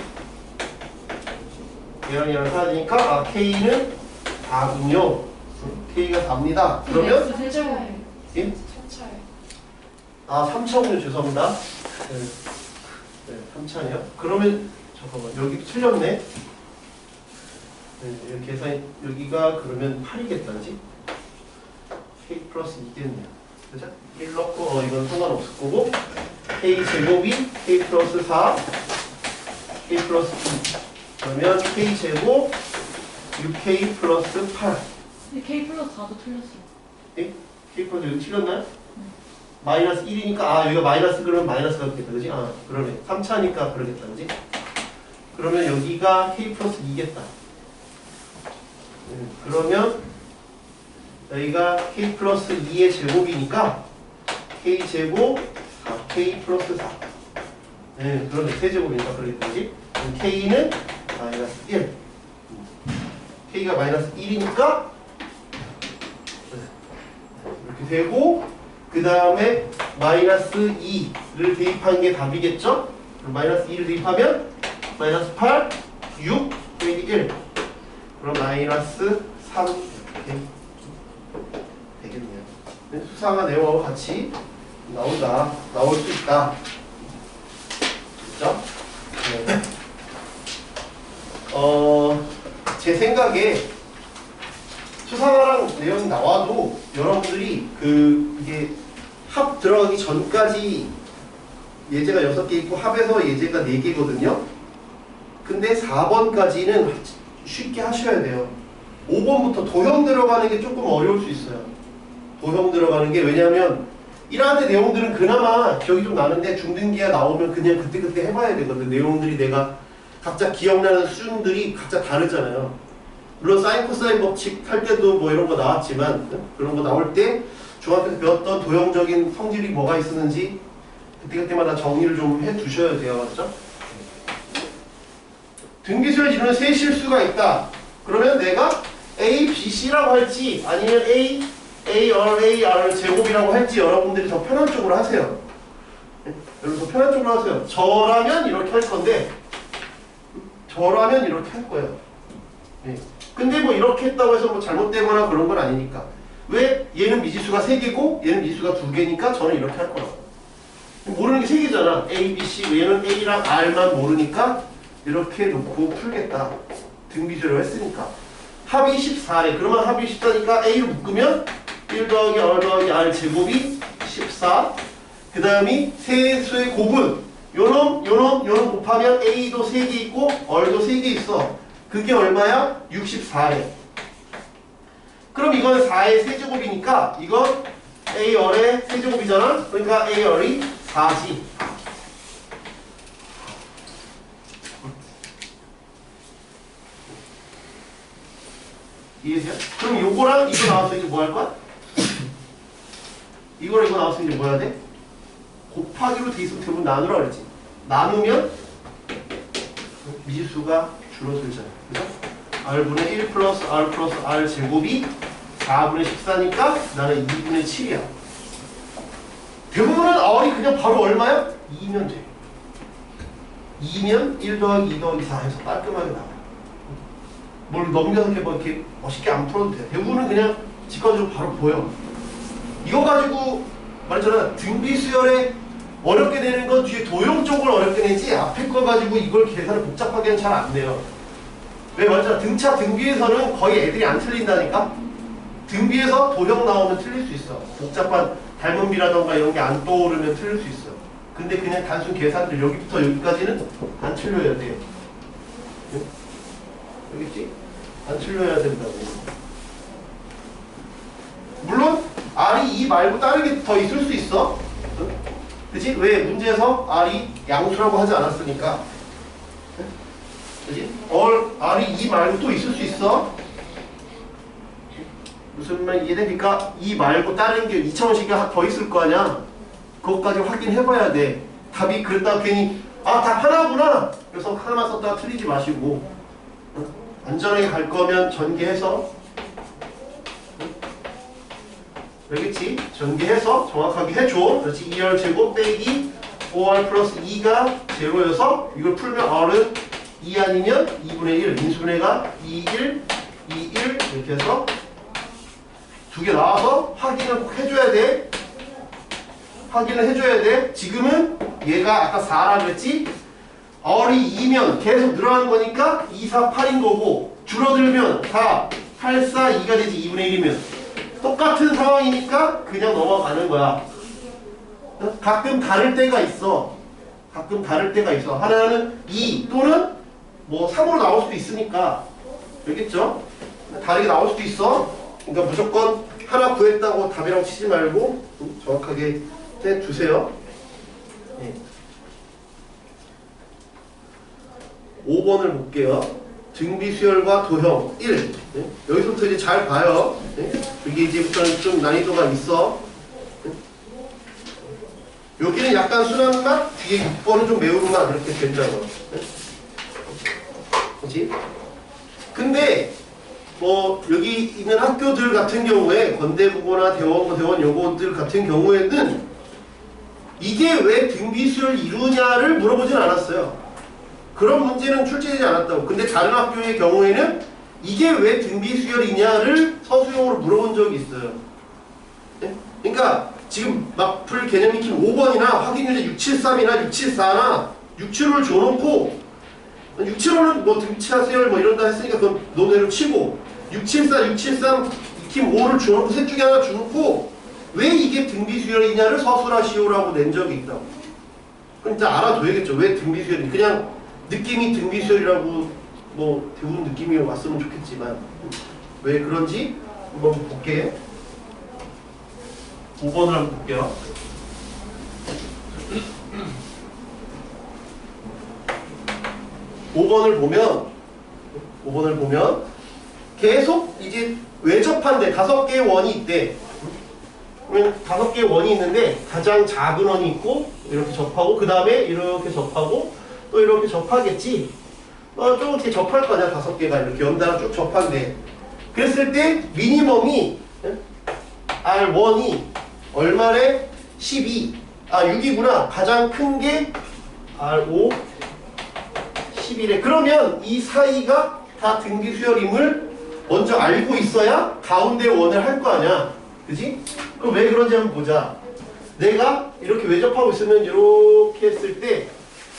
얘랑 사라지니까 아, k는 4군요. k가 4입니다. 그러면 예? 아, 3차군요. 죄송합니다. 네, 3차네요. 그러면 잠깐만 여기 틀렸네. 네, 여기 계산이 여기가 그러면 8이겠다지? k 플러스 2겠네요. 그죠? 1 넣고 이건 상관없을 거고 k 제곱이 k 플러스 4 k 플러스 2 그러면 k 제곱 6k 플러스 8. K 플러스 4도 틀렸어. 예? k 플러스 여기 틀렸나요? 마이너스 1이니까 아 여기가 마이너스 그러면 마이너스가 되겠다. 그지? 아 그러네. 3차니까 그러겠다. 그지? 그러면 여기가 k 플러스 2겠다. 그러면 여기가 k 플러스 2의 제곱이니까 K제곱 4K 플러스 4. 네, 그러네. 세제곱이니까 그러겠지. K는 마이너스 1. K가 마이너스 1이니까 이렇게 되고, 그 다음에 마이너스 2를 대입한 게 답이겠죠? 그럼 마이너스 2를 대입하면 마이너스 8, 6, 빼기 1. 그럼 마이너스 3 이렇게 되겠네요. 수상한 내용하고 같이 나올 수 있다. 그렇죠? 네. 제 생각에 수상화랑 내용이 나와도 여러분들이 이게 합 들어가기 전까지 예제가 6개 있고 합에서 예제가 4개거든요. 근데 4번까지는 쉽게 하셔야 돼요. 5번부터 도형 들어가는 게 조금 어려울 수 있어요. 도형 들어가는 게, 왜냐면 1화대 내용들은 그나마 기억이 좀 나는데 중등기가 나오면 그냥 그때그때 해봐야 되거든. 내용들이 내가 각자 기억나는 수준들이 각자 다르잖아요. 물론 사인 코사인 법칙 할 때도 뭐 이런 거 나왔지만, 그런 거 나올 때 중학교에서 배웠던 도형적인 성질이 뭐가 있었는지 그때그때마다 정리를 좀 해두셔야 돼요. 맞죠? 등비수열 이루는 세 실수가 있다. 그러면 내가 A, B, C라고 할지 아니면 A, R 제곱이라고 할지 여러분들이 더 편한 쪽으로 하세요. 여러분 더 편한 쪽으로 하세요. 저라면 이렇게 할 건데, 저라면 이렇게 할 거예요. 네. 근데 뭐 이렇게 했다고 해서 뭐 잘못되거나 그런 건 아니니까. 왜? 얘는 미지수가 3개고 얘는 미지수가 2개니까 저는 이렇게 할 거라고. 모르는 게 3개잖아. A, B, C. 얘는 A랑 R만 모르니까 이렇게 놓고 풀겠다. 등비수로 했으니까. 합이 14래. 그러면 합이 14니까 A를 묶으면 1 더하기 R 더하기 R 제곱이 14. 그 다음이 세수의 곱은 요놈 곱하면 A도 3개 있고 R도 3개 있어. 그게 얼마야? 64래. 그럼 이건 4의 세제곱이니까 이건 AR의 세제곱이잖아. 그러니까 AR이 4지. 이해돼요? 그럼 요거랑 이거 나와서 이제 뭐 할 거야? 이거랑 이거 나와서 이제 뭐 해야 돼? 곱하기로 돼 있으면 대부분 나누라 그랬지. 나누면 미지수가 줄어들잖아. 그죠? R분의 1 플러스 R 제곱이 4분의 14니까 나는 2분의 7이야. 대부분은 R이 그냥 바로 얼마야? 2면 돼. 2면 1 더하기 2 더하기 4 해서 깔끔하게 나와. 뭘 넘겨서 이렇게 멋있게 안 풀어도 돼. 대부분은 그냥 직관적으로 바로 보여. 이거 가지고 말했잖아. 등비수열에 어렵게 되는 건 뒤에 도형 쪽을 어렵게 내지 앞에 거 가지고 이걸 계산을 복잡하게는 잘 안 돼요. 왜 말했잖아. 등비에서는 거의 애들이 안 틀린다니까. 등비에서 도형 나오면 틀릴 수 있어. 복잡한 닮은비라던가 이런 게 안 떠오르면 틀릴 수 있어. 근데 그냥 단순 계산들 여기부터 여기까지는 안 틀려야 돼요. 응? 알겠지? 안 틀려야 된다고. 물론 R이 2 말고 다른 게 더 있을 수 있어. 응? 그치? 왜? 문제에서 R이 양수라고 하지 않았으니까. 응? 그치? R이 2 말고 또 있을 수 있어. 무슨 말 이해되니까 2 말고 다른 게 2차원식이 더 있을 거 아니야. 그것까지 확인해봐야 돼. 답이 그랬다가 괜히 답 하나구나. 그래서 하나만 썼다가 틀리지 마시고. 응? 안전하게 갈 거면 전개해서. 알겠지? 전개해서 정확하게 해줘. 그렇지. 2R 제곱 빼기 5R 플러스 2가 제로여서 이걸 풀면 R은 2 아니면 2분의 1. 인수분해가 2, 1, 2, 1 이렇게 해서 두 개 나와서 확인을 꼭 해줘야 돼. 확인을 해줘야 돼. 지금은 얘가 아까 4라 그랬지? R이 2면 계속 늘어나는 거니까 2, 4, 8인 거고 줄어들면 4, 8, 4, 2가 되지. 2분의 1이면 똑같은 상황이니까 그냥 넘어가는 거야. 가끔 다를 때가 있어. 가끔 다를 때가 있어. 하나는 2 또는 뭐 3으로 나올 수도 있으니까. 알겠죠? 다르게 나올 수도 있어. 그러니까 무조건 하나 구했다고 답이라고 치지 말고 정확하게 해주세요. 네. 5번을 볼게요. 등비수열과 도형 1. 네? 여기서부터 이제 잘 봐요. 네? 이게 이제부터는 좀 난이도가 있어. 네? 여기는 약간 순한 맛, 뒤에 6번은 좀 매운 맛 이렇게 된다고. 그렇지? 근데 뭐 여기 있는 학교들 같은 경우에 건대국어나 대원 요거들 같은 경우에는 이게 왜 등비수열 이루냐를 물어보진 않았어요. 그런 문제는 출제되지 않았다고. 근데 다른 학교의 경우에는 이게 왜 등비수열이냐를 서술형으로 물어본 적이 있어요. 네? 그러니까 지금 막 풀 개념 익힌 5번이나 확인유제 673이나 674나 675를 줘놓고 675는 뭐 등차수열 뭐 이런다 했으니까 그건 논외로 치고 674, 673 익힘 5를 줘놓고 셋 중에 하나 줘놓고 왜 이게 등비수열이냐를 서술하시오라고 낸 적이 있다고. 그럼 진짜 알아둬야겠죠. 왜 등비수열이 그냥 느낌이 등비수열이라고 뭐 대부분 느낌이 왔으면 좋겠지만 왜 그런지 한번 볼게요. 5번을 한번 볼게요. 5번을 보면 계속 이제 외접한데 5개의 원이 있대. 그러면 5개의 원이 있는데 가장 작은 원이 있고 이렇게 접하고 그 다음에 이렇게 접하고 또 이렇게 접하겠지. 좀 이렇게 접할 거 아니야. 5개가 이렇게 연달아 쭉 접한대. 그랬을 때 미니멈이 R1이 얼마래? 12. 6이구나. 가장 큰 게 R5 11에. 그러면 이 사이가 다 등비수열임을 먼저 알고 있어야 가운데 원을 할 거 아니야. 그지? 그럼 왜 그런지 한번 보자. 내가 이렇게 외접하고 있으면 이렇게 했을 때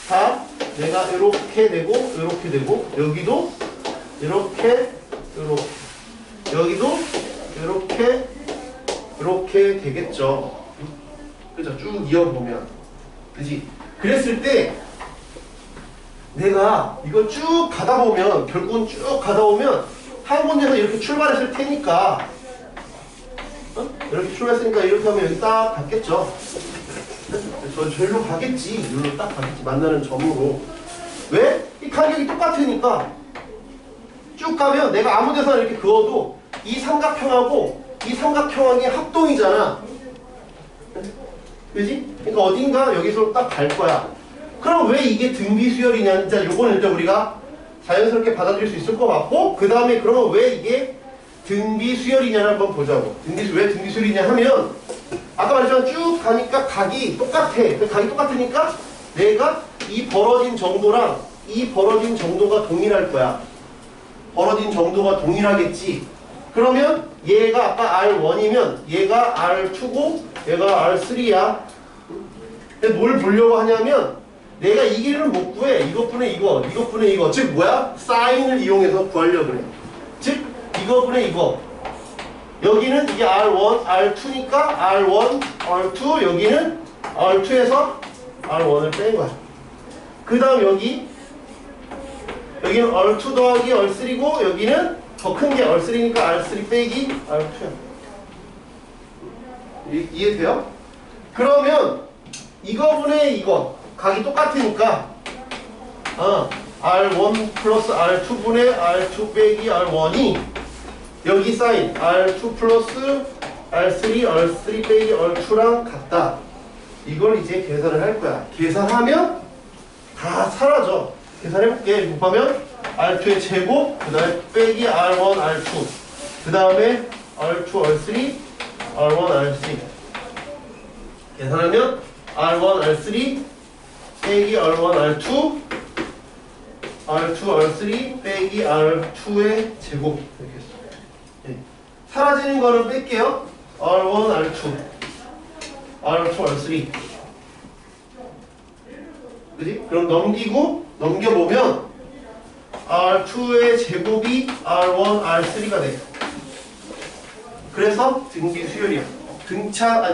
다 내가 이렇게 되고 이렇게 되고 여기도 이렇게 여기도 이렇게 되겠죠. 그죠? 쭉 이어보면 그지? 그랬을 때 내가 이거 쭉 가다 보면 결국은 쭉 가다 보면 한 문제에서 이렇게 출발했을 테니까 이렇게 출발했으니까 이렇게 하면 여기 딱 닿겠죠. 절로 가겠지. 여기로 딱 가겠지. 만나는 점으로. 왜? 이 간격이 똑같으니까 쭉 가면 내가 아무 데서나 이렇게 그어도 이 삼각형하고 이 삼각형하기 합동이잖아. 그지? 그러니까 어딘가 여기서 딱 갈 거야. 그럼 왜 이게 등비수열이냐? 진짜 요거는 일단 우리가 자연스럽게 받아들일 수 있을 것 같고 그 다음에 그러면 왜 이게 등비수열이냐를 한번 보자고. 왜 등비수열이냐 하면 아까 말했지만 쭉 가니까 각이 똑같아. 각이 똑같으니까 내가 이 벌어진 정도랑 이 벌어진 정도가 동일할 거야. 벌어진 정도가 동일하겠지. 그러면 얘가 아까 R1이면 얘가 R2고 얘가 R3야. 근데 뭘 보려고 하냐면 내가 이 길이를 못 구해. 이것분의 이거, 이것분의 이거. 즉 뭐야? 사인을 이용해서 구하려고 그래. 즉 이거분의 이거. 여기는 이게 R1, R2니까 R1, R2 여기는 R2에서 R1을 뺀 거야. 그 다음 여기는 R2 더하기 R3고 여기는 더 큰 게 R3니까 R3 빼기 R2야. 이해돼요? 그러면 이거분의 이거 각이 똑같으니까 R1 플러스 R2분의 R2 빼기 R1이 여기 사인 R2 플러스 R3, R3 빼기 R2랑 같다. 이걸 이제 계산을 할 거야. 계산하면 다 사라져. 계산해볼게. 곱하면 R2의 제곱, 그 다음에 빼기 R1, R2, 그 다음에 R2, R3, R1, R3. 계산하면 R1, R3 빼기 R1, R2, R2, R3 빼기 R2의 제곱. 이렇게 했어. 네. 사라지는 거는 뺄게요. R1, R2, R3. 그지? 그럼 넘겨보면 R2의 제곱이 R1, R3가 돼. 그래서 등비 수열이야.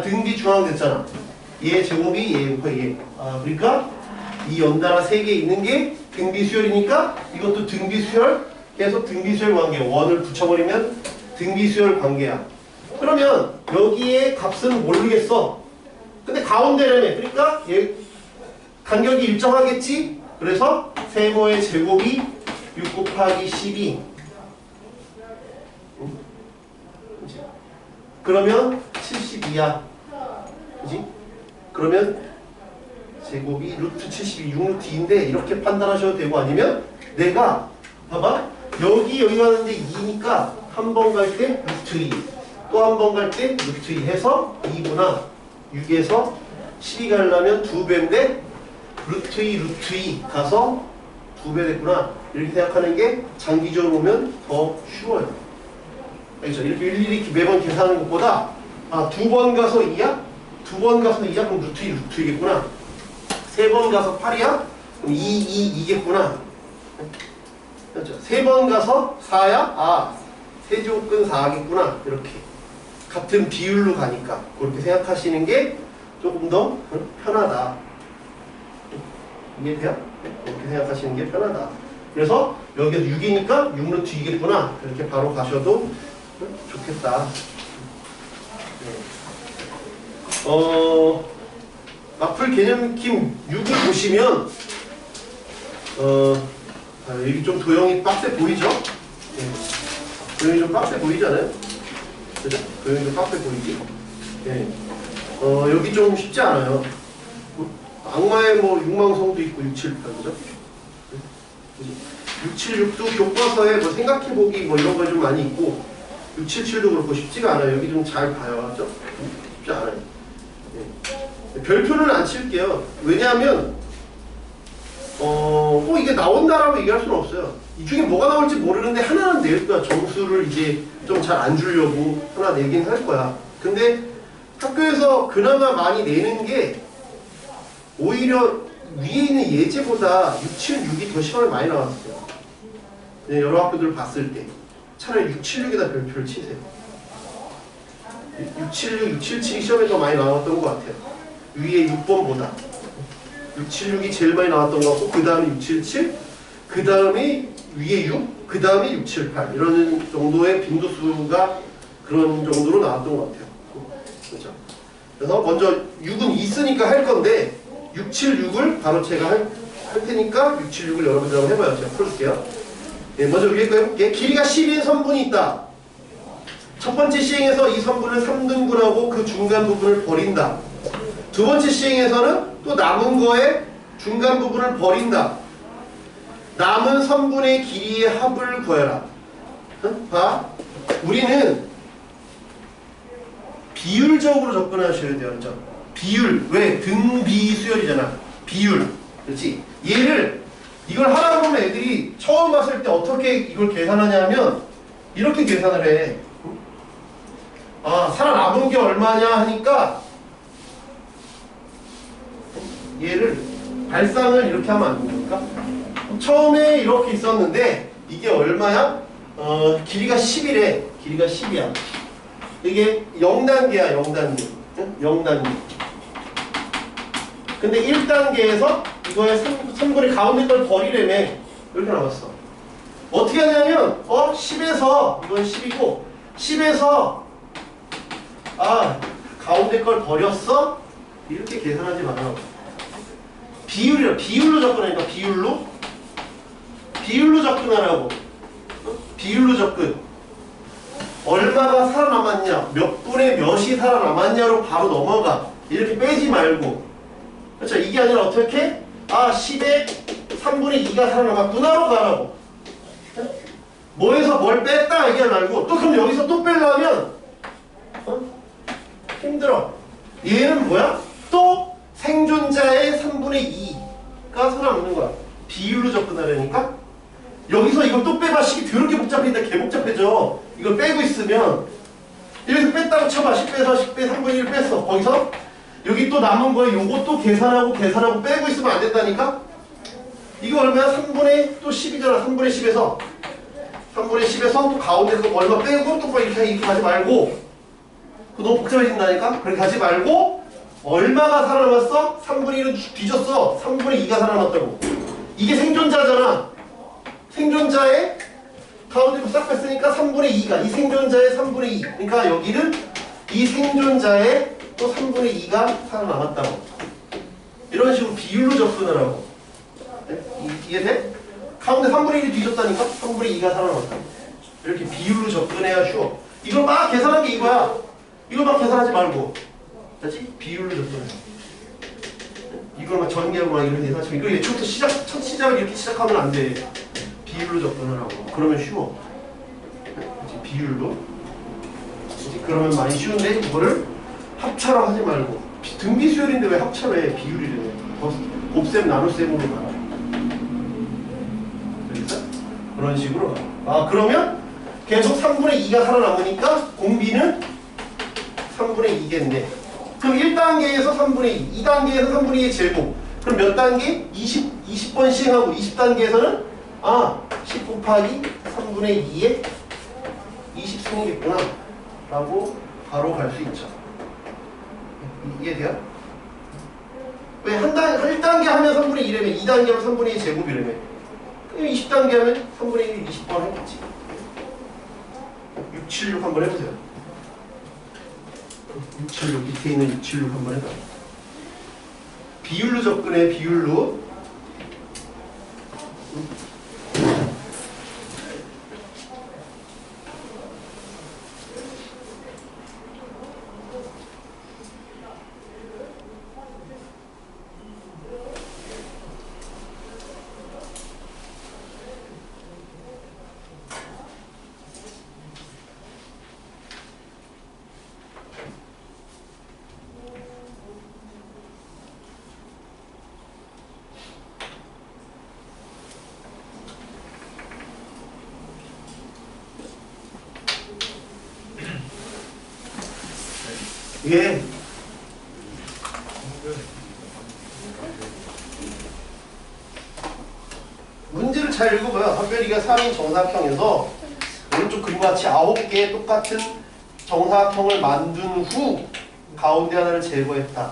등비 중앙 됐잖아. 얘 제곱이 얘고 얘. 그러니까 이 연달아 3개 있는 게 등비 수열이니까 이것도 등비 수열. 계속 등비 수열 관계. 원을 붙여버리면 등비 수열 관계야. 그러면 여기에 값은 모르겠어. 근데 가운데라며. 그러니까 얘 간격이 일정하겠지? 그래서 세모의 제곱이 6 곱하기 12. 그러면 72야. 그지? 그러면 제곱이 루트 72 6루트 2인데 이렇게 판단하셔도 되고 아니면 내가 봐봐 여기 가는데 2니까 한 번 갈 때 루트 2 또 한 번 갈 때 루트 2 해서 2구나 6에서 12 가려면 2배인데 루트 2 루트 2 가서 2배 됐구나 이렇게 생각하는 게 장기적으로 보면 더 쉬워요. 알겠죠? 이렇게 일일이 이렇게 매번 계산하는 것보다 아, 2번 가서 2야? 2번 가서 2야? 그럼 루트 2 루트 2겠구나. 3번 가서 8이야? 그럼 2겠구나. 그렇죠? 3번 가서 4야? 아, 세제곱근 4겠구나. 이렇게 같은 비율로 가니까 그렇게 생각하시는 게 조금 더 편하다. 이해돼요? 그렇게 생각하시는 게 편하다. 그래서 여기서 6이니까 6루트 2겠구나. 그렇게 바로 가셔도 좋겠다. 마플 개념 킴 6을 보시면 여기 좀 도형이 빡세 보이죠? 네. 도형이 좀 빡세 보이잖아요? 그죠? 도형이 좀 빡세 보이지? 네. 여기 좀 쉽지 않아요. 악마의 뭐 육망성도 있고 678, 그죠? 676도 교과서에 뭐 생각해보기 뭐 이런 거 좀 많이 있고 677도 그렇고 쉽지가 않아요. 여기 좀 잘 봐요. 그죠? 쉽지 않아요. 네. 별표는 안 칠게요. 왜냐하면 꼭 이게 나온다라고 얘기할 수는 없어요. 이 중에 뭐가 나올지 모르는데 하나는 낼 거야. 점수를 이제 좀 잘 안 주려고 하나 내긴 할 거야. 근데 학교에서 그나마 많이 내는 게 오히려 위에 있는 예제보다 676이 더 시험에 많이 나왔어요. 네, 여러 학교들을 봤을 때 차라리 676에다 별표를 치세요. 676, 677이 시험에 더 많이 나왔던 것 같아요. 위에 6번보다 676이 제일 많이 나왔던 것 같고 그 다음에 677, 그 다음에 위에 6, 그 다음에 678 이런 정도의 빈도수가 그런 정도로 나왔던 것 같아요. 그렇죠? 그래서 먼저 6은 있으니까 할 건데 676을 바로 제가 할 테니까 676을 여러분들 한번 해봐요. 제가 풀어줄게요. 네, 먼저 위에 거 해볼게. 길이가 10인 선분이 있다. 첫 번째 시행에서 이 선분을 3등분하고 그 중간 부분을 버린다. 두 번째 시행에서는 또 남은 거에 중간 부분을 버린다. 남은 선분의 길이의 합을 구해라. 봐. 우리는 비율적으로 접근하셔야 돼요. 그렇죠? 비율. 왜? 등비수열이잖아. 비율. 그렇지? 이걸 하다 보면 애들이 처음 봤을 때 어떻게 이걸 계산하냐 하면 이렇게 계산을 해. 아, 살아남은 게 얼마냐 하니까 얘를 발상을 이렇게 하면 안 됩니까? 처음에 이렇게 있었는데 이게 얼마야? 길이가 10이래. 길이가 10이야. 이게 0단계야. 0단계. 0단계. 근데 1단계에서 이거의 3분의 가운데 걸 버리려면 이렇게 나왔어. 어떻게 하냐면 10에서 이건 10이고 10에서 가운데 걸 버렸어? 이렇게 계산하지 마라. 비율로 접근하니까 비율로 접근하라고. 비율로 접근. 얼마가 살아남았냐, 몇 분의 몇이 살아남았냐로 바로 넘어가. 이렇게 빼지 말고. 그렇죠? 이게 아니라 어떻게? 10에 3분의 2가 살아남았구나로 가라고. 뭐에서 뭘 뺐다 얘기하지 말고 또 그럼 여기서 또 빼려면 힘들어. 얘는 뭐야? 또 생존자의 3분의 2가 살아남는 거야. 비율로 접근하려니까 여기서 이걸 또 빼봐. 식이 더럽게 복잡해진다. 개 복잡해져. 이걸 빼고 있으면 여기서 뺐다고 쳐봐. 10빼서 10빼 3분의 1 뺐어. 거기서 여기 또 남은 거에 요것도 계산하고 빼고 있으면 안 된다니까? 이거 얼마야? 3분의 또 10이잖아. 3분의 10에서 또 가운데 그 얼마 빼고 또 이렇게 가지 말고 그거 너무 복잡해진다니까? 그렇게 가지 말고 얼마가 살아남았어? 3분의 1은 뒤졌어. 3분의 2가 살아남았다고. 이게 생존자잖아. 생존자의 가운데 싹 뺐으니까 3분의 2가 이 생존자의 3분의 2. 그러니까 여기는 이 생존자의 또 3분의 2가 살아남았다고. 이런 식으로 비율로 접근을 하고. 네? 이해돼? 가운데 3분의 1이 뒤졌다니까? 3분의 2가 살아남았다고. 이렇게 비율로 접근해야 쉬워. 이걸 막 계산한 게 이거야. 이걸 막 계산하지 말고. 그렇지? 비율로 접근해. 이걸 막 전개하고 막 이런 대사 이거 예초부터 첫 시작을 이렇게 시작하면 안 돼. 비율로 접근하라고. 그러면 쉬워. 그치? 비율로. 그치? 그러면 많이 쉬운데 이거를 합차로 하지 말고 등비 수열인데 왜 합차로 해? 비율이래. 곱셈 나눗셈으로 가라. 그래서 그런 식으로 가라. 아 그러면 계속 3분의 2가 살아남으니까 공비는 3분의 2겠네. 그럼 1단계에서 3분의 2, 2단계에서 3분의 2의 제곱. 그럼 몇 단계? 20번 시행하고 20단계에서는 10 곱하기 3분의 2의 20승이겠구나 라고 바로 갈 수 있죠. 이해돼요? 왜 1단계 하면 3분의 2라며 2단계 하면 3분의 2 제곱이라며 20단계 하면 3분의 1 20번 했겠지. 676 한번 해보세요. 676 밑에 있는 676 한번 해봐. 비율로 접근해. 비율로. 예. 문제를 잘 읽어봐요. 한별이가 3인 정사각형에서 오른쪽 그림과 같이 9개의 똑같은 정사각형을 만든 후 가운데 하나를 제거했다.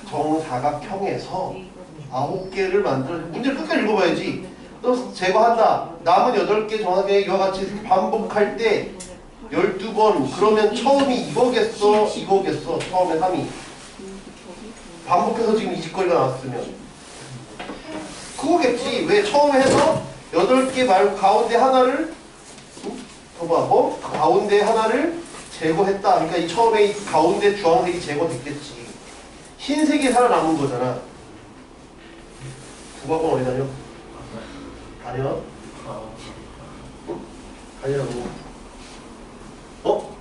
정사각형에서 9개를 만들어. 문제를 끝까지 읽어봐야지. 또 제거한다. 남은 8개 정사각형이 이와 같이 반복할 때 12번. 그러면 처음이 이거겠어? 이거겠어? 처음에 3이. 반복해서 지금 이 짓거리가 나왔으면. 그거겠지. 왜 처음에 해서 8개 말고 가운데 하나를 봐봐. 가운데 하나를 제거했다. 그러니까 이 처음에 이 가운데 주황색이 제거됐겠지. 흰색이 살아남은 거잖아. 국어학원 어디 다녀? 다녀? 다니라고. 어?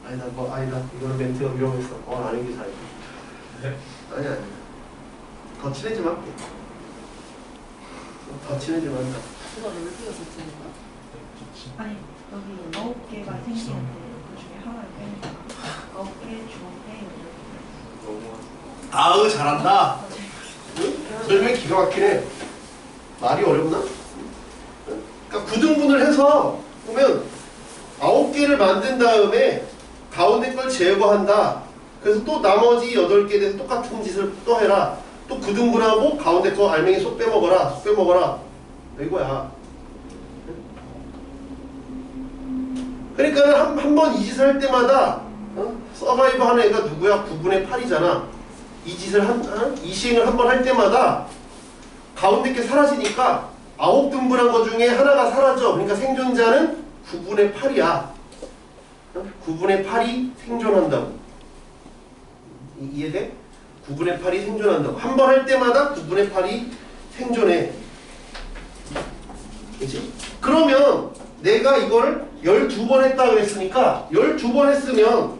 아니다, 아니다. 이거는 멘트가 위험했어. 아닌 게 사야. 아니야. 더 친해지면 할게. 더 친해지면 한다. 그거 롤프가 좋다는 거야? 아니 여기 9개가 생기는데 그 중에 하나를 빼니까 9개 주황색 아으 잘한다. 설명이 기가 막히네. 말이 어렵나? 그러니까 9등분을 해서 보면 9개를 만든 다음에 가운데 걸 제거한다. 그래서 또 나머지 8개에 대해서 똑같은 짓을 또 해라. 또 9등분하고 가운데 거 알맹이 속 빼먹어라. 속 빼먹어라. 이거야. 그러니까 한 번 이 짓을 할 때마다 서바이브 하는 애가 누구야? 9분의 8이잖아. 이 짓을 이 시행을 한 번 할 때마다 가운데 게 사라지니까 9등분한 거 중에 하나가 사라져. 그러니까 생존자는 9분의 8이야. 9분의 8이 생존한다고. 이해돼? 9분의 8이 생존한다고. 한 번 할 때마다 9분의 8이 생존해. 그치? 그러면 내가 이걸 12번 했다 그랬으니까 12번 했으면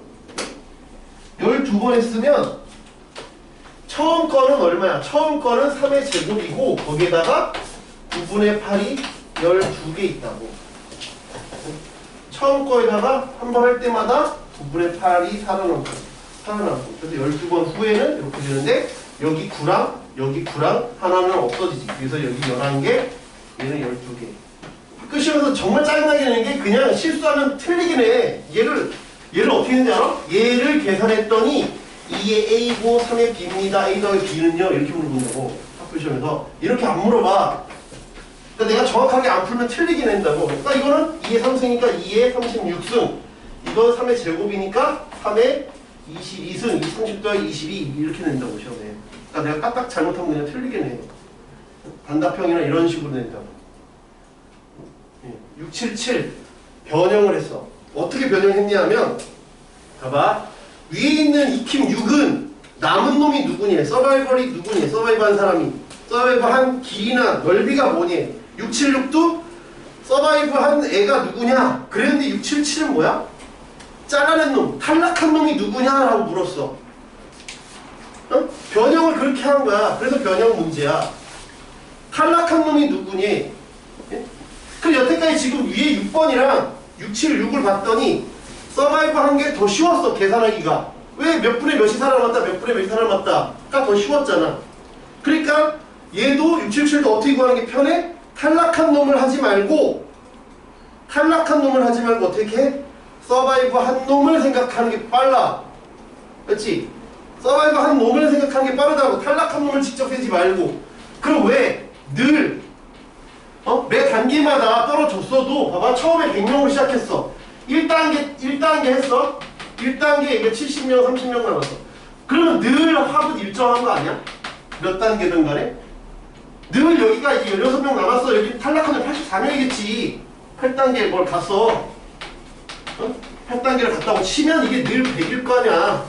처음 거는 얼마야? 처음 거는 3의 제곱이고 거기에다가 9분의 8이 12개 있다고. 처음 거에다가 한 번 할 때마다 9분의 8이 살아남고. 그래서 12번 후에는 이렇게 되는데 여기 9랑 하나는 없어지지. 그래서 여기 11개, 얘는 12개. 학교 시험에서 정말 짜증나게 되는 게 그냥 실수하면 틀리긴 해. 얘를 어떻게 했는지 알아? 얘를 계산했더니 2의 A고 3의 B입니다. A 더하기 B는요? 이렇게 물어본다고. 학교 시험에서. 이렇게 안 물어봐. 그러니까 내가 정확하게 안 풀면 틀리긴 한다고. 그러니까 이거는 2의 3승이니까 2의 36승. 이건 3의 제곱이니까 3의 22승. 30 더하기 22 이렇게 낸다고 시험에. 그러니까 내가 까딱 잘못하면 그냥 틀리긴 해. 단답형이나 이런 식으로 낸다고. 677 변형을 했어. 어떻게 변형했냐 하면 봐봐. 위에 있는 익힘 6은 남은 놈이 누구니? 서바이벌이 누구니? 서바이벌한 사람이. 서바이벌한 길이나 넓이가 뭐니? 676도 서바이벌한 애가 누구냐? 그랬는데 677은 뭐야? 잘라낸 놈, 탈락한 놈이 누구냐라고 물었어. 어? 변형을 그렇게 한 거야. 그래서 변형 문제야. 탈락한 놈이 누구니? 예? 그럼 여태까지 지금 위에 6번이랑 676을 봤더니 서바이벌 한 게 더 쉬웠어. 계산하기가. 왜 몇 분의 몇이 살아남았다, 몇 분의 몇이 살아남았다가 더 쉬웠잖아. 그러니까 얘도 677도 어떻게 구하는 게 편해? 탈락한 놈을 하지 말고 어떻게 해? 서바이브 한 놈을 생각하는 게 빨라. 그렇지? 서바이브 한 놈을 생각하는 게 빠르다고. 탈락한 놈을 직접 세지 말고. 그럼 왜 늘 매 단계마다 떨어졌어도 봐봐. 처음에 100명을 시작했어. 1단계 했어. 1단계 이게 70명, 30명 남았어. 그러면 늘 합은 일정한 거 아니야? 몇 단계든 간에? 늘 여기가 이제 16명 남았어. 여기 탈락하면 84명이겠지. 8단계 뭘 갔어. 8단계를 갔다고 치면 이게 늘 100일 거 아니야.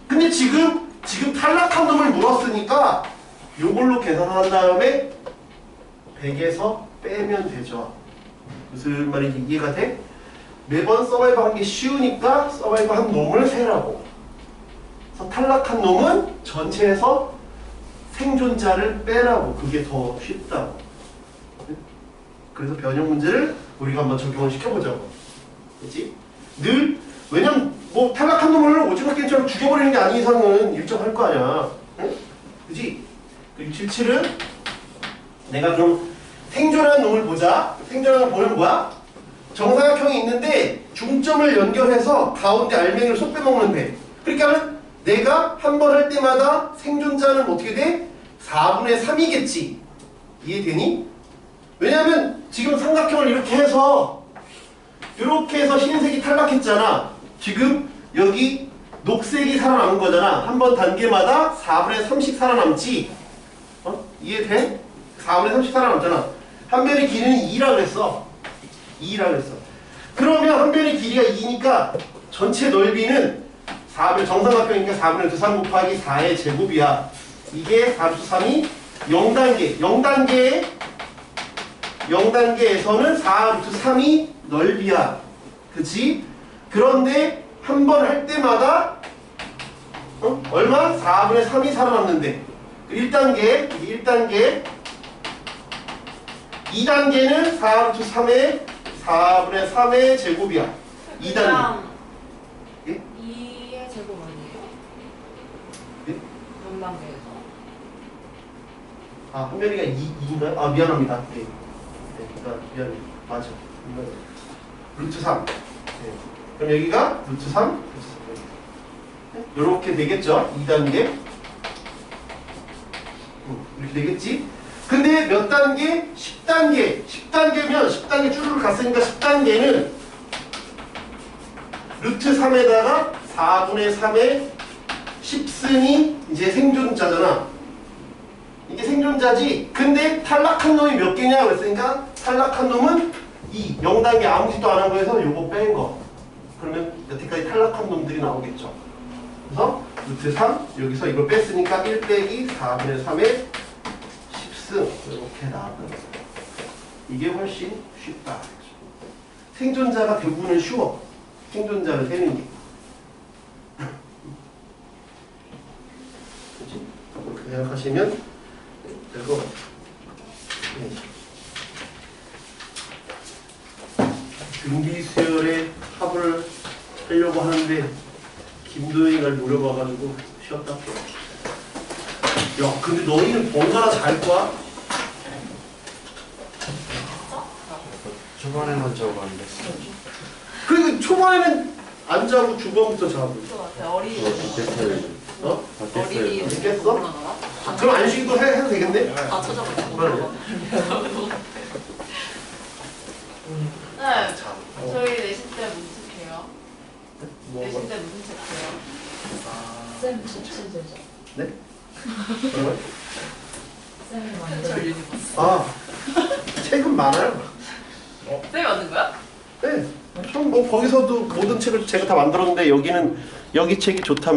근데 지금 탈락한 놈을 물었으니까 요걸로 계산한 다음에 100에서 빼면 되죠. 무슨 말인지 이해가 돼? 매번 서바이브 한 게 쉬우니까 서바이브 한 놈을 세라고. 그래서 탈락한 놈은 전체에서 생존자를 빼라고. 그게 더 쉽다고. 그래서 변형 문제를 우리가 한번 적용을 시켜보자고. 그치? 늘 왜냐면 뭐 탈락한 놈을 오징어 게임처럼 죽여버리는 게 아닌 이상은 일정할 거 아니야. 응? 그치? 677은 내가 그럼 생존하는 놈을 보자. 생존하는 놈을 보면 뭐야? 정사각형이 있는데 중점을 연결해서 가운데 알맹이를 쏙 빼먹는 배. 그러니까 내가 한 번 할 때마다 생존자는 어떻게 돼? 4분의 3이겠지. 이해되니? 왜냐면 지금 삼각형을 이렇게 해서 흰색이 탈락했잖아. 지금 여기 녹색이 살아남은 거잖아. 한 번 단계마다 4분의 3씩 살아남지. 이해돼? 4분의 3씩 살아남잖아. 한 변의 길이는 2라 그랬어. 2라 그랬어. 그러면 한 변의 길이가 2니까 전체 넓이는 4분의 정삼각형이니까 4분의 3 곱하기 4의 제곱이야. 이게 4√3이 0단계. 0단계에서는 4√3이 넓이야. 그치? 그런데 한 번 할 때마다 얼마? 4분의 3이 살아남는데 1단계, 1단계 2단계는 4√3의 4분의 3의 제곱이야. 2단계. 예? 2의 제곱 아니에요? 예? 몇 단계에서? 아, 한별이가 2인가요? 아, 미안합니다. 네. 미안해. 맞아. 루트 3. 네. 그럼 여기가 루트 3. 이렇게 되겠죠? 2단계. 이렇게 되겠지? 근데 몇 단계? 10단계. 10단계면 10단계 쭈르르 갔으니까 10단계는 루트 3에다가 4분의 3의 10승이 이제 생존자잖아. 이게 생존자지. 근데 탈락한 놈이 몇 개냐 그랬으니까 탈락한 놈은 2. 0단계 아무 짓도 안 한 거에서 요거 뺀 거. 그러면 여태까지 탈락한 놈들이 나오겠죠. 그래서 루트 3 여기서 이걸 뺐으니까 1 빼기 4분의 3의 10승 이렇게 나왔던 거예요. 이게 훨씬 쉽다. 생존자가 대부분은 쉬워. 생존자를 세는 게. 그렇지? 그렇게 생각하시면 될 것 같아요. 등비수열의 합을 하려고 하는데 김도영이가 노려봐가지고 쉬었다. 야, 근데 너희는 번갈아 잘 거야? 초반에만 적었는데. 그리고 초반에는 안 자고 중반부터 자고. 어린이. 어? 어린이. 깼어? 그럼 안 쉬고 해도 되겠네? 다 찾아보자. 네. 저희 내신 때 무슨 책해요? 내신 때 무슨 책해요? 쌤 주치되죠. 네? 쌤이 만든. 저 유니버스. 아, 책은 많아요. 쌤이 만든 거야? 네. 전 뭐 거기서도 모든 책을 제가 다 만들었는데 여기는 여기 책이 좋다면